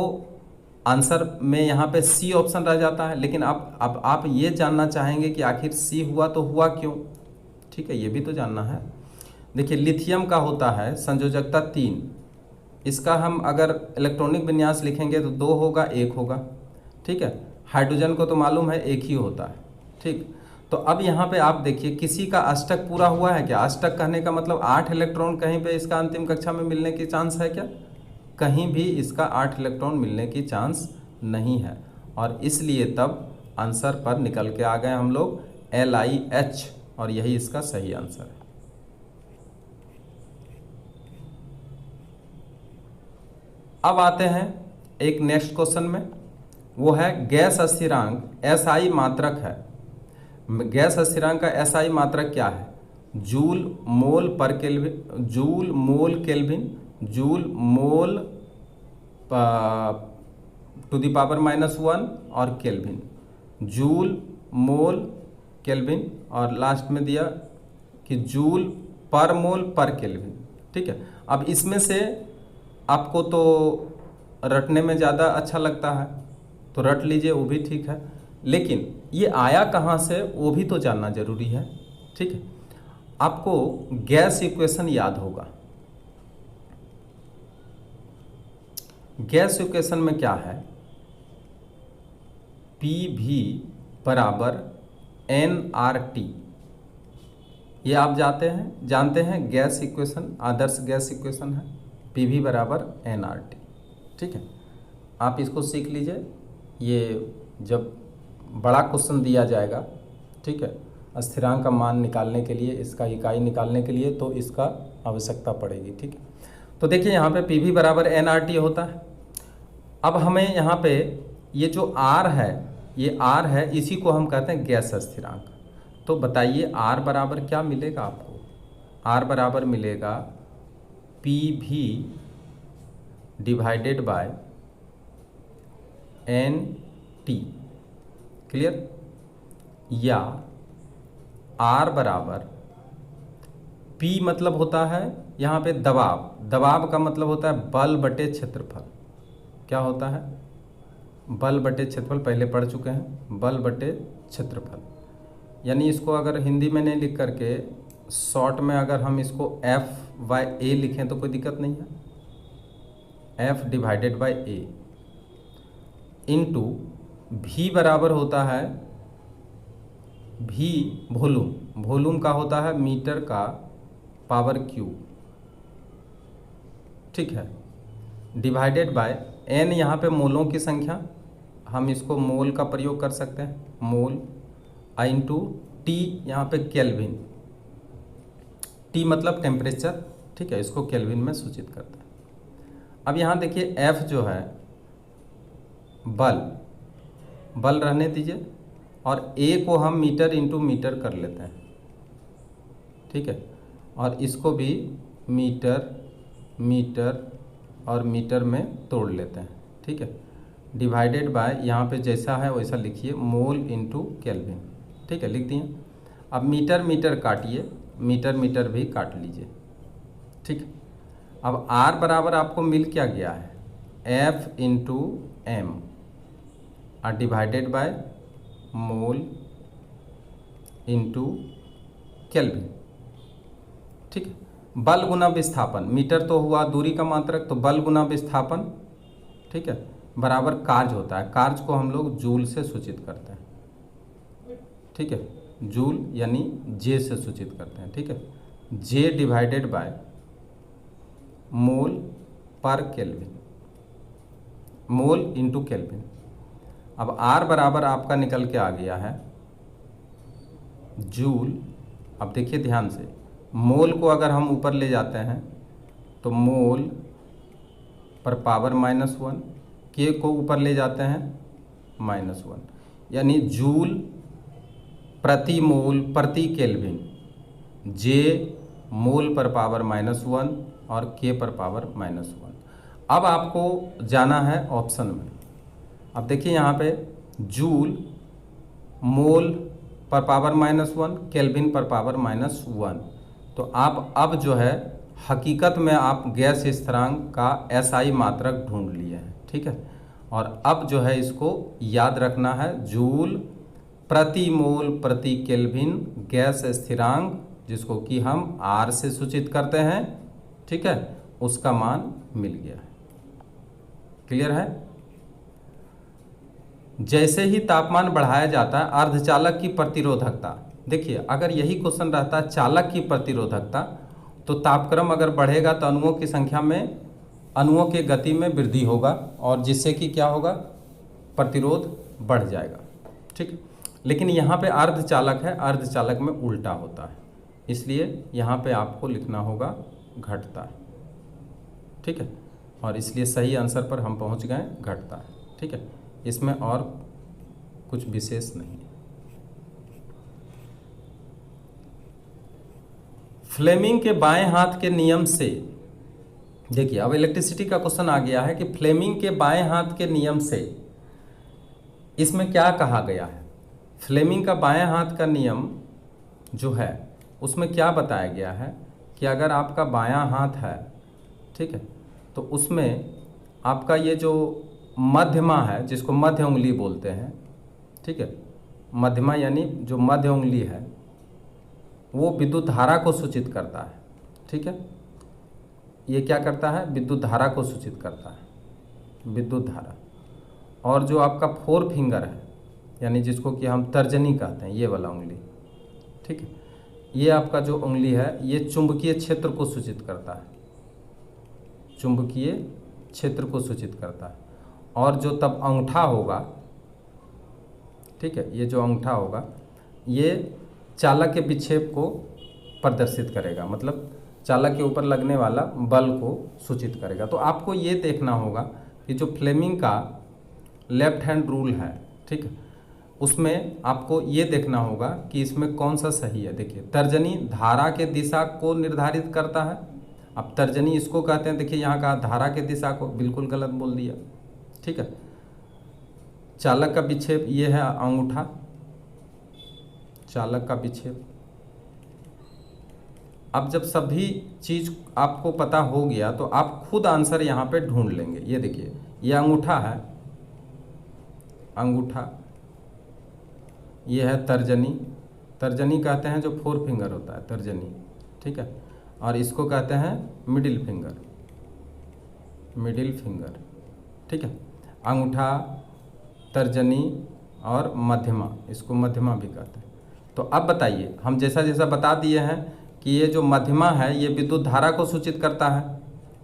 आंसर में यहाँ पे सी ऑप्शन रह जाता है। लेकिन अब आप ये जानना चाहेंगे कि आखिर सी हुआ तो हुआ क्यों। ठीक है, ये भी तो जानना है। देखिए लिथियम का होता है संयोजकता 3। इसका हम अगर इलेक्ट्रॉनिक विन्यास लिखेंगे तो 2 होगा, 1 होगा। ठीक है, हाइड्रोजन को तो मालूम है 1 ही होता है। ठीक, तो अब यहाँ पे आप देखिए किसी का अष्टक पूरा हुआ है क्या? अष्टक कहने का मतलब 8 इलेक्ट्रॉन कहीं पे इसका अंतिम कक्षा में मिलने की चांस है क्या? कहीं भी इसका 8 इलेक्ट्रॉन मिलने की चांस नहीं है, और इसलिए तब आंसर पर निकल के आ गए हम लोग LiH, और यही इसका सही आंसर है। अब आते हैं एक नेक्स्ट क्वेश्चन में, वो है गैस स्थिरांक SI मात्रक है। गैस स्थिरांक का SI मात्रक क्या है? जूल मोल पर kelvin, joule mole kelvin, joule mole to the power -1 और केल्विन, जूल मोल केल्विन, और लास्ट में दिया कि जूल पर मोल पर केल्विन। ठीक है, अब इसमें से आपको तो रटने में ज़्यादा अच्छा लगता है तो रट लीजिए, वो भी ठीक है, लेकिन ये आया कहाँ से वो भी तो जानना जरूरी है। ठीक है, आपको गैस इक्वेशन याद होगा। गैस इक्वेशन में क्या है? PV बराबर nRT। ये आप जानते हैं गैस इक्वेशन, आदर्श गैस इक्वेशन है PV बराबर nRT। ठीक है, आप इसको सीख लीजिए। ये जब बड़ा क्वेश्चन दिया जाएगा, ठीक है, स्थिरांक का मान निकालने के लिए, इसका इकाई निकालने के लिए, तो इसका आवश्यकता पड़ेगी। ठीक है, तो देखिए यहाँ पे पी वी बराबर एन आर टी होता है। अब हमें यहाँ पे ये जो आर है, ये आर है, इसी को हम कहते हैं गैस स्थिरांक। तो बताइए आर बराबर क्या मिलेगा आपको? आर बराबर मिलेगा P V divided by N T. Clear? या आर बराबर पी मतलब होता है यहाँ पे दबाव, दबाव का मतलब होता है बल बटे क्षेत्रफल। क्या होता है? बल बटे क्षेत्रफल, पहले पढ़ चुके हैं, बल बटे क्षेत्रफल। यानी इसको अगर हिंदी में नहीं लिख करके शॉर्ट में अगर हम इसको एफ बाई ए लिखें तो कोई दिक्कत नहीं है। F divided by A into भी बराबर होता है भी वॉल्यूम, वॉल्यूम का होता है मीटर का पावर क्यूब, ठीक है, डिवाइडेड बाय एन, यहाँ पे मोलों की संख्या, हम इसको मोल का प्रयोग कर सकते हैं, मोल, इंटू टी, यहाँ पे केल्विन, टी मतलब टेम्परेचर, ठीक है, इसको केल्विन में सूचित करते हैं। अब यहाँ देखिए एफ जो है बल, बल रहने दीजिए, और ए को हम मीटर इंटू मीटर कर लेते हैं, ठीक है, और इसको भी मीटर मीटर और मीटर में तोड़ लेते हैं, ठीक है, डिवाइडेड बाय, यहाँ पे जैसा है वैसा लिखिए, मोल इंटू केल्विन, ठीक है, लिख दिए। अब मीटर मीटर काटिए, मीटर मीटर भी काट लीजिए, ठीक है। अब आर बराबर आपको मिल क्या गया है? एफ इंटू एम और divided by mole into kelvin, ठीक है। बल गुना विस्थापन, मीटर तो हुआ दूरी का मात्रक, तो बल गुना विस्थापन, ठीक है, बराबर कार्य होता है। कार्य को हम लोग जूल से सूचित करते हैं, ठीक है, जूल यानी जे से सूचित करते हैं, ठीक है, जे डिवाइडेड बाय मोल पर केल्विन, मोल इंटू केल्विन। अब आर बराबर आपका निकल के आ गया है जूल। अब देखिए ध्यान से, मोल को अगर हम ऊपर ले जाते हैं तो मोल पर पावर -1, के को ऊपर ले जाते हैं -1, यानी जूल प्रति मोल प्रति केल्विन, जे मोल पर पावर -1 और के पर पावर -1। अब आपको जाना है ऑप्शन में। अब देखिए यहाँ पे जूल मोल पर पावर -1, केल्विन पर पावर -1, तो आप अब जो है हकीकत में आप गैस स्थिरांक का एसआई मात्रक ढूंढ लिए हैं, ठीक है। और अब जो है इसको याद रखना है, जूल प्रति मोल प्रति केल्विन गैस स्थिरांक, जिसको कि हम आर से सूचित करते हैं, ठीक है, उसका मान मिल गया है। क्लियर है? जैसे ही तापमान बढ़ाया जाता है, अर्धचालक की प्रतिरोधकता, देखिए अगर यही क्वेश्चन रहता है चालक की प्रतिरोधकता, तो तापक्रम अगर बढ़ेगा तो अणुओं की संख्या में, अणुओं के गति में वृद्धि होगा, और जिससे कि क्या होगा, प्रतिरोध बढ़ जाएगा, ठीक है। लेकिन यहाँ पे अर्धचालक है, अर्धचालक में उल्टा होता है, इसलिए यहाँ पे आपको लिखना होगा घटता है, ठीक है, और इसलिए सही आंसर पर हम पहुँच गए, घटता है, ठीक है। इसमें और कुछ विशेष नहीं है। फ्लेमिंग के बाएं हाथ के नियम से, देखिए अब इलेक्ट्रिसिटी का क्वेश्चन आ गया है कि फ्लेमिंग के बाएं हाथ के नियम से इसमें क्या कहा गया है। फ्लेमिंग का बाएं हाथ का नियम जो है उसमें क्या बताया गया है कि अगर आपका बायां हाथ है, ठीक है, तो उसमें आपका ये जो मध्यमा है, जिसको मध्य उंगली बोलते हैं, ठीक है, मध्यमा यानी जो मध्य उंगली है वो विद्युत धारा को सूचित करता है, ठीक है, ये क्या करता है, विद्युत धारा को सूचित करता है, विद्युत धारा। और जो आपका फोर फिंगर है, यानी जिसको कि हम तर्जनी कहते हैं, ये वाला उंगली, ठीक है, ये आपका जो उंगली है ये चुंबकीय क्षेत्र को सूचित करता है, चुंबकीय क्षेत्र को सूचित करता है। और जो तब अंगूठा होगा, ठीक है, ये जो अंगूठा होगा ये चालक के विक्षेप को प्रदर्शित करेगा, मतलब चालक के ऊपर लगने वाला बल को सूचित करेगा। तो आपको ये देखना होगा कि जो फ्लेमिंग का लेफ्ट हैंड रूल है, ठीक है, उसमें आपको ये देखना होगा कि इसमें कौन सा सही है। देखिए, तर्जनी धारा के दिशा को निर्धारित करता है। अब तर्जनी इसको कहते हैं, देखिए यहाँ कहा धारा के दिशा को, बिल्कुल गलत बोल दिया, ठीक है। चालक का विक्षेप ये है अंगूठा, चालक का विक्षेप। अब जब सभी चीज आपको पता हो गया तो आप खुद आंसर यहाँ पे ढूंढ लेंगे। ये देखिए, ये अंगूठा है, अंगूठा, ये है तर्जनी, तर्जनी कहते हैं जो 4 फिंगर होता है तर्जनी, ठीक है, और इसको कहते हैं मिडिल फिंगर, मिडिल फिंगर, ठीक है। अंगूठा, तर्जनी और मध्यमा, इसको मध्यमा भी कहते हैं। तो अब बताइए, हम जैसा जैसा बता दिए हैं कि ये जो मध्यमा है ये विद्युत धारा को सूचित करता है,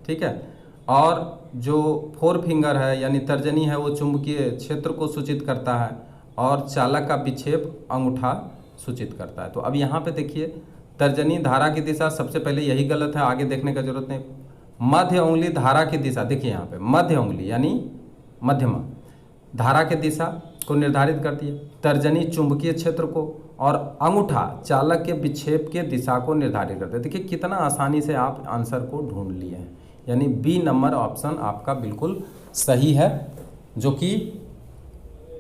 ठीक है, और जो 4 फिंगर है यानी तर्जनी है वो चुंबकीय क्षेत्र को सूचित करता है, और चालक का विक्षेप अंगूठा सूचित करता है। तो अब यहाँ पे देखिए, तर्जनी धारा की दिशा, सबसे पहले यही गलत है, आगे देखने का जरूरत नहीं। मध्य उंगली धारा की दिशा, देखिए यहाँ पे मध्य उंगली यानी मध्यमा धारा की दिशा को निर्धारित करती है, तर्जनी चुंबकीय क्षेत्र को, और अंगूठा चालक के विक्षेप के दिशा को निर्धारित करते हैं। देखिए कितना आसानी से आप आंसर को ढूंढ लिए हैं, यानी बी नंबर ऑप्शन आपका बिल्कुल सही है, जो कि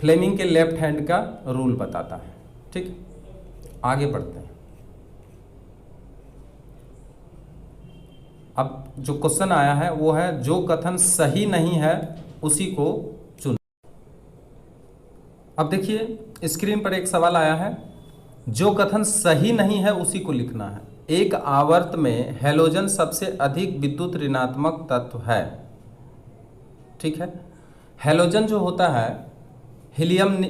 फ्लेमिंग के लेफ्ट हैंड का रूल बताता है। ठीक, आगे बढ़ते हैं। अब जो क्वेश्चन आया है वो है, जो कथन सही नहीं है उसी को चुन। अब देखिए स्क्रीन पर एक सवाल आया है, जो कथन सही नहीं है उसी को लिखना है। एक आवर्त में हैलोजन सबसे अधिक विद्युत ऋणात्मक तत्व है। ठीक है, हैलोजन जो होता है, हीलियम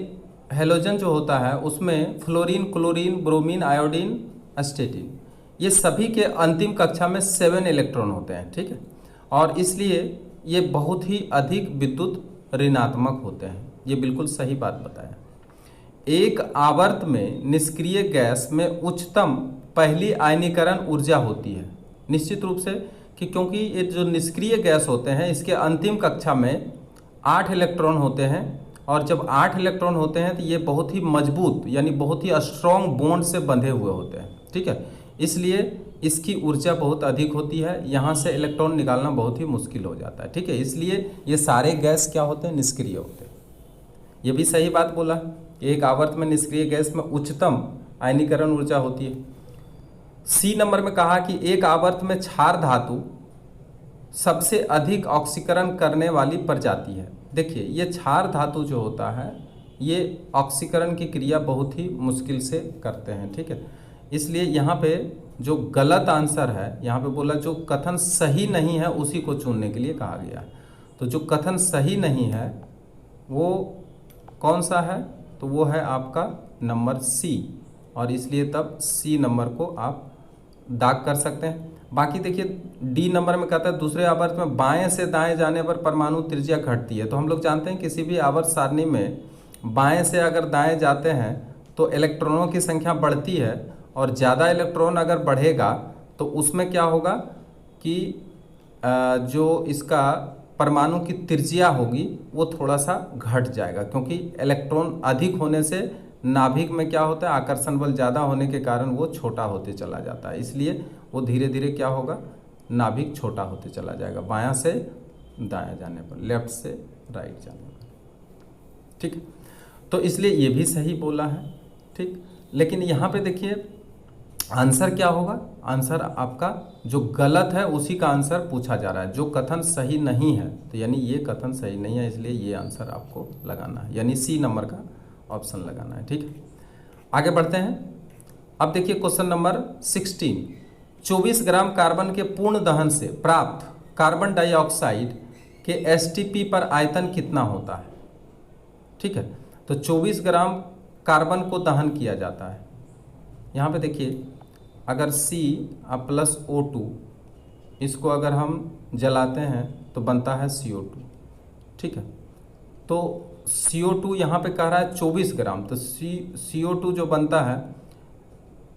हैलोजन जो होता है उसमें फ्लोरीन, क्लोरीन, ब्रोमीन, आयोडीन, एस्टेटिन, ये सभी के अंतिम कक्षा में 7 इलेक्ट्रॉन होते हैं। ठीक है, और इसलिए ये बहुत ही अधिक विद्युत ऋणात्मक होते हैं। ये बिल्कुल सही बात बताया। एक आवर्त में निष्क्रिय गैस में उच्चतम पहली आयनीकरण ऊर्जा होती है, निश्चित रूप से, कि क्योंकि ये जो निष्क्रिय गैस होते हैं इसके अंतिम कक्षा में 8 इलेक्ट्रॉन होते हैं, और जब 8 इलेक्ट्रॉन होते हैं तो ये बहुत ही मजबूत यानी बहुत ही स्ट्रॉन्ग बॉन्ड से बंधे हुए होते हैं। ठीक है, इसलिए इसकी ऊर्जा बहुत अधिक होती है, यहाँ से इलेक्ट्रॉन निकालना बहुत ही मुश्किल हो जाता है। ठीक है, इसलिए ये सारे गैस क्या होते हैं, निष्क्रिय होते हैं। ये भी सही बात बोला, एक आवर्त में निष्क्रिय गैस में उच्चतम आयनीकरण ऊर्जा होती है। सी नंबर में कहा कि एक आवर्त में क्षार धातु सबसे अधिक ऑक्सीकरण करने वाली प्रजाति है। देखिए, ये क्षार धातु जो होता है ये ऑक्सीकरण की क्रिया बहुत ही मुश्किल से करते हैं। ठीक है, इसलिए यहाँ पे जो गलत आंसर है, यहाँ पे बोला जो कथन सही नहीं है उसी को चुनने के लिए कहा गया। तो जो कथन सही नहीं है वो कौन सा है, तो वो है आपका नंबर सी, और इसलिए तब सी नंबर को आप दाग कर सकते हैं। बाकी देखिए डी नंबर में कहता है, दूसरे आवर्त में बाएं से दाएं जाने पर परमाणु त्रिज्या घटती है। तो हम लोग जानते हैं किसी भी आवर्त सारणी में बाएं से अगर दाएं जाते हैं तो इलेक्ट्रॉनों की संख्या बढ़ती है, और ज़्यादा इलेक्ट्रॉन अगर बढ़ेगा तो उसमें क्या होगा कि जो इसका परमाणु की त्रिज्या होगी वो थोड़ा सा घट जाएगा, क्योंकि इलेक्ट्रॉन अधिक होने से नाभिक में क्या होता है, आकर्षण बल ज़्यादा होने के कारण वो छोटा होते चला जाता है। इसलिए वो धीरे धीरे क्या होगा, नाभिक छोटा होते चला जाएगा बायां से दायां जाने पर, लेफ्ट से राइट जाने पर। ठीक है, तो इसलिए ये भी सही बोला है। ठीक, लेकिन यहाँ पे देखिए आंसर क्या होगा, आंसर आपका जो गलत है उसी का आंसर पूछा जा रहा है। जो कथन सही नहीं है, तो यानी ये कथन सही नहीं है, इसलिए ये आंसर आपको लगाना है, यानी सी नंबर का ऑप्शन लगाना है। ठीक है, आगे बढ़ते हैं। अब देखिए क्वेश्चन नंबर 16, 24 ग्राम कार्बन के पूर्ण दहन से प्राप्त कार्बन डाइऑक्साइड के एसटीपी पर आयतन कितना होता है। ठीक है, तो 24 ग्राम कार्बन को दहन किया जाता है। यहाँ पे देखिए, अगर C+O2 इसको अगर हम जलाते हैं तो बनता है CO2। ठीक है, तो CO2 यहाँ पे कह रहा है 24 ग्राम, तो CO2 जो बनता है,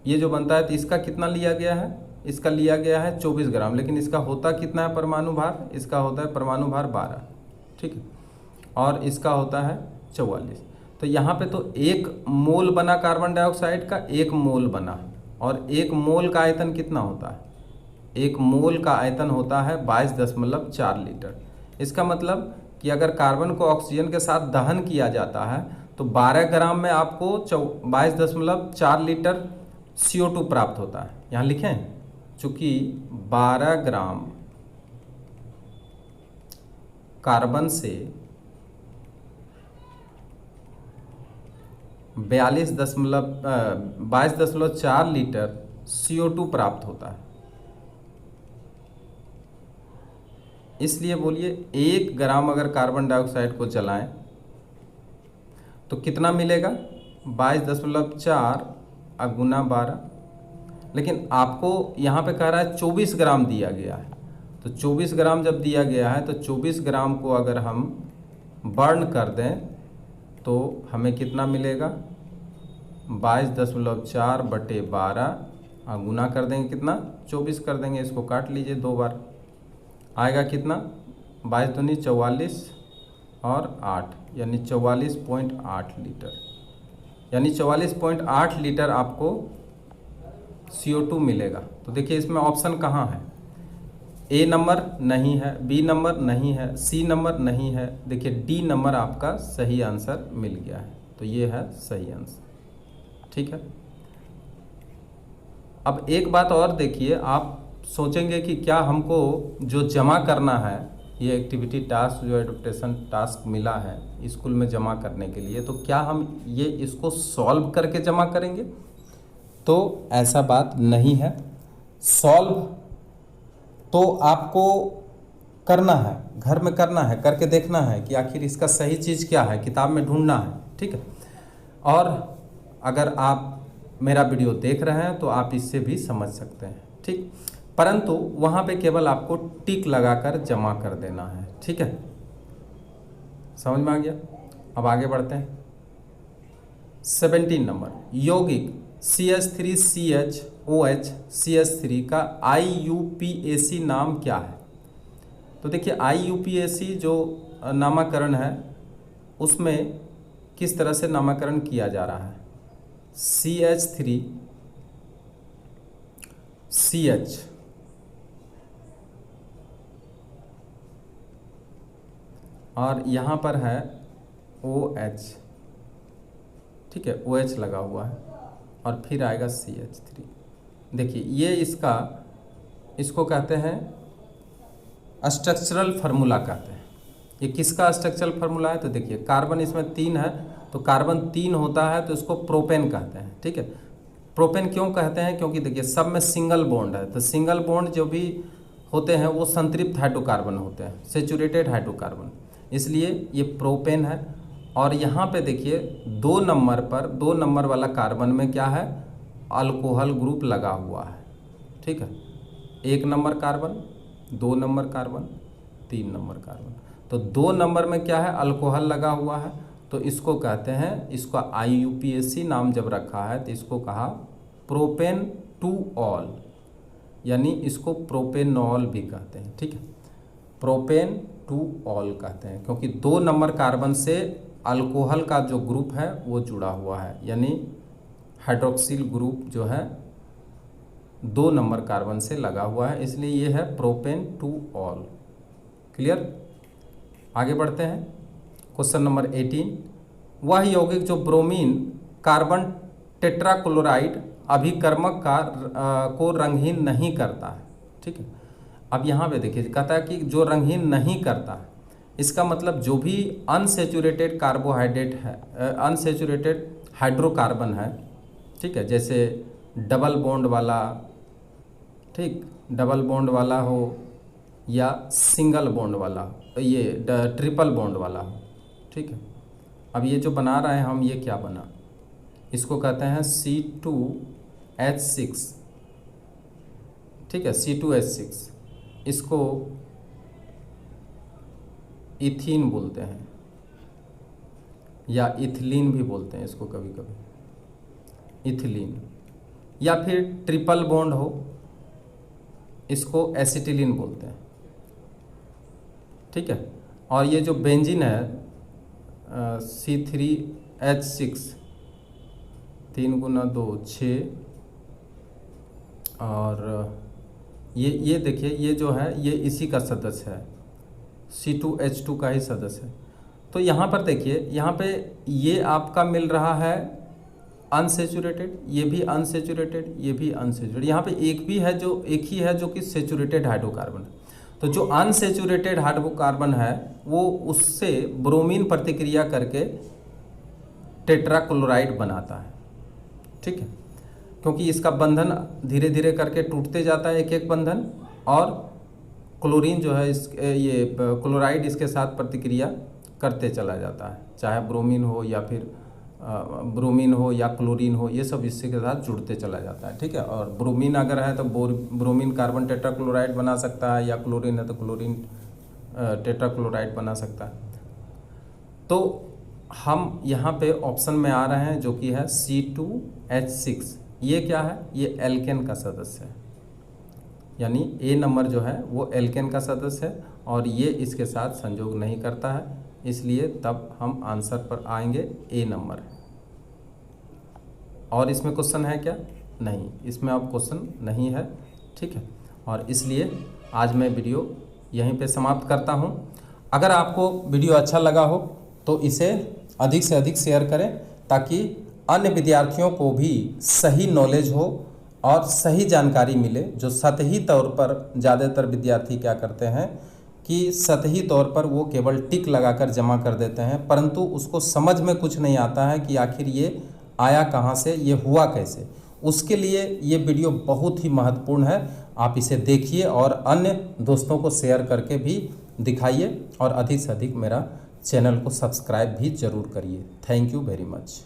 ये जो बनता है तो इसका कितना लिया गया है, इसका लिया गया है 24 ग्राम, लेकिन इसका होता कितना है परमाणु भार, इसका होता है परमाणु भार 12, ठीक है, और इसका होता है 44। तो यहाँ पे तो 1 मोल बना कार्बन डाइऑक्साइड का, 1 मोल बना, और 1 मोल का आयतन कितना होता है, 1 मोल का आयतन होता है 22.4 लीटर। इसका मतलब कि अगर कार्बन को ऑक्सीजन के साथ दहन किया जाता है तो 12 ग्राम में आपको 22.4 लीटर CO2 प्राप्त होता है। यहाँ लिखें, चूंकि 12 ग्राम कार्बन से 22.4 लीटर CO2 प्राप्त होता है। इसलिए बोलिए 1 ग्राम अगर कार्बन डाइऑक्साइड को जलाएं तो कितना मिलेगा, 22.4 गुना 12, लेकिन आपको यहाँ पे कह रहा है 24 ग्राम दिया गया है। तो 24 ग्राम जब दिया गया है तो 24 ग्राम को अगर हम बर्न कर दें तो हमें कितना मिलेगा, 22.4 बटे 12, गुना कर देंगे कितना, 24 कर देंगे, इसको काट लीजिए 2 बार, आएगा कितना, 22 दूनी 44 और 8, यानी 44.8 लीटर, यानी 44.8 लीटर आपको CO2 मिलेगा। तो देखिए इसमें ऑप्शन कहाँ है, A नंबर नहीं है, B नंबर नहीं है, C नंबर नहीं है, देखिए D नंबर आपका सही आंसर मिल गया है। तो ये है सही आंसर, ठीक है। अब एक बात और देखिए, आप सोचेंगे कि क्या हमको जो जमा करना है, ये एक्टिविटी टास्क जो एडप्टेशन टास्क मिला है स्कूल में जमा करने के लिए, तो क्या हम ये इसको सॉल्व करके जमा करेंगे? तो ऐसा बात नहीं है। सॉल्व तो आपको करना है, घर में करना है, करके देखना है कि आखिर इसका सही चीज़ क्या है, किताब में ढूंढना है, ठीक है। और अगर आप मेरा वीडियो देख रहे हैं तो आप इससे भी समझ सकते हैं, ठीक। परंतु वहाँ पे केवल आपको टिक लगाकर जमा कर देना है, ठीक है। समझ में आ गया? अब आगे बढ़ते हैं। 17 नंबर, यौगिक CH3CHOH CH3 का IUPAC नाम क्या है? तो देखिए IUPAC जो नामकरण है उसमें किस तरह से नामकरण किया जा रहा है, CH3CH और यहाँ पर है OH, ठीक है, OH लगा हुआ है और फिर आएगा CH3। देखिए ये इसको कहते हैं स्ट्रक्चरल फार्मूला कहते हैं। ये किसका स्ट्रक्चरल फार्मूला है? तो देखिए कार्बन इसमें 3 है, तो कार्बन 3 होता है तो इसको प्रोपेन कहते हैं, ठीक है। प्रोपेन क्यों कहते हैं? क्योंकि देखिए सब में सिंगल बॉन्ड है, तो सिंगल बॉन्ड जो भी होते हैं वो संतृप्त हाइड्रोकार्बन होते हैं, सेचुरेटेड हाइड्रोकार्बन, इसलिए ये प्रोपेन है। और यहाँ पे देखिए 2 नंबर पर 2 नंबर वाला कार्बन में क्या है, अल्कोहल ग्रुप लगा हुआ है, ठीक है। 1 number carbon, 2 number carbon, 3 number carbon, तो 2 नंबर में क्या है, अल्कोहल लगा हुआ है, तो इसको कहते हैं, इसका IUPAC नाम जब रखा है तो इसको कहा प्रोपेन टू ऑल, यानी इसको प्रोपेनॉल भी कहते हैं, ठीक है। प्रोपेन टू ऑल कहते हैं क्योंकि 2 नंबर कार्बन से अल्कोहल का जो ग्रुप है वो जुड़ा हुआ है, यानी हाइड्रोक्सिल ग्रुप जो है 2 नंबर कार्बन से लगा हुआ है, इसलिए ये है प्रोपेन टू ऑल। क्लियर? आगे बढ़ते हैं। क्वेश्चन नंबर 18, वह यौगिक जो ब्रोमीन कार्बन टेट्राक्लोराइड अभिकर्मक को रंगहीन नहीं करता है, ठीक है। अब यहाँ पे देखिए कहता है कि जो रंगहीन नहीं करता, इसका मतलब जो भी अनसेचुरेटेड कार्बोहाइड्रेट है, अनसेचुरेटेड हाइड्रोकार्बन है, ठीक है, जैसे डबल बॉन्ड वाला, ठीक, डबल बॉन्ड वाला हो या सिंगल बॉन्ड वाला, ये ट्रिपल बॉन्ड वाला हो, ठीक है। अब ये जो बना रहे हैं हम, ये क्या बना, इसको कहते हैं C2H6, ठीक है, C2H6, इसको इथीन बोलते हैं या इथिलीन भी बोलते हैं इसको कभी कभी, इथिलीन। या फिर ट्रिपल बॉन्ड हो इसको एसिटिलीन बोलते हैं, ठीक है। और ये जो बेंजीन है C3H6 3 × 2 6, और ये देखिए ये जो है ये इसी का सदस्य है, C2H2 का ही सदस्य है। तो यहाँ पर देखिए, यहाँ पे ये आपका मिल रहा है अनसेचुरेटेड, ये भी अनसेचुरेटेड, ये भी अनसेचुरेटेड। यहाँ पे एक ही है जो कि सेचुरेटेड हाइड्रोकार्बन है। तो जो अनसेचुरेटेड हाइड्रोकार्बन है वो उससे ब्रोमीन प्रतिक्रिया करके टेट्राक्लोराइड बनाता है, ठीक है। क्योंकि इसका बंधन धीरे धीरे करके टूटते जाता है, एक एक बंधन, और क्लोरीन जो है ये क्लोराइड इसके साथ प्रतिक्रिया करते चला जाता है, चाहे ब्रोमीन हो या फिर ब्रोमीन हो या क्लोरीन हो, ये सब इससे के साथ जुड़ते चला जाता है, ठीक है। और ब्रोमीन अगर है तो ब्रोमीन कार्बन टेट्राक्लोराइड बना सकता है, या क्लोरीन है तो क्लोरीन टेट्राक्लोराइड बना सकता है। तो हम यहाँ पे ऑप्शन में आ रहे हैं जो कि है C2H6। ये क्या है? ये एल्केन का सदस्य है, यानी A नंबर जो है वो एल्केन का सदस्य है, और ये इसके साथ संयोग नहीं करता है, इसलिए तब हम आंसर पर आएंगे A नंबर। और इसमें क्वेश्चन है क्या? नहीं, इसमें अब क्वेश्चन नहीं है, ठीक है। और इसलिए आज मैं वीडियो यहीं पे समाप्त करता हूँ। अगर आपको वीडियो अच्छा लगा हो तो इसे अधिक से अधिक शेयर करें, ताकि अन्य विद्यार्थियों को भी सही नॉलेज हो और सही जानकारी मिले। जो सतही तौर पर ज़्यादातर विद्यार्थी क्या करते हैं कि सतही तौर पर वो केवल टिक लगाकर जमा कर देते हैं, परंतु उसको समझ में कुछ नहीं आता है कि आखिर ये आया कहाँ से, ये हुआ कैसे। उसके लिए ये वीडियो बहुत ही महत्वपूर्ण है। आप इसे देखिए और अन्य दोस्तों को शेयर करके भी दिखाइए, और अधिक से अधिक मेरा चैनल को सब्सक्राइब भी ज़रूर करिए। Thank you very much.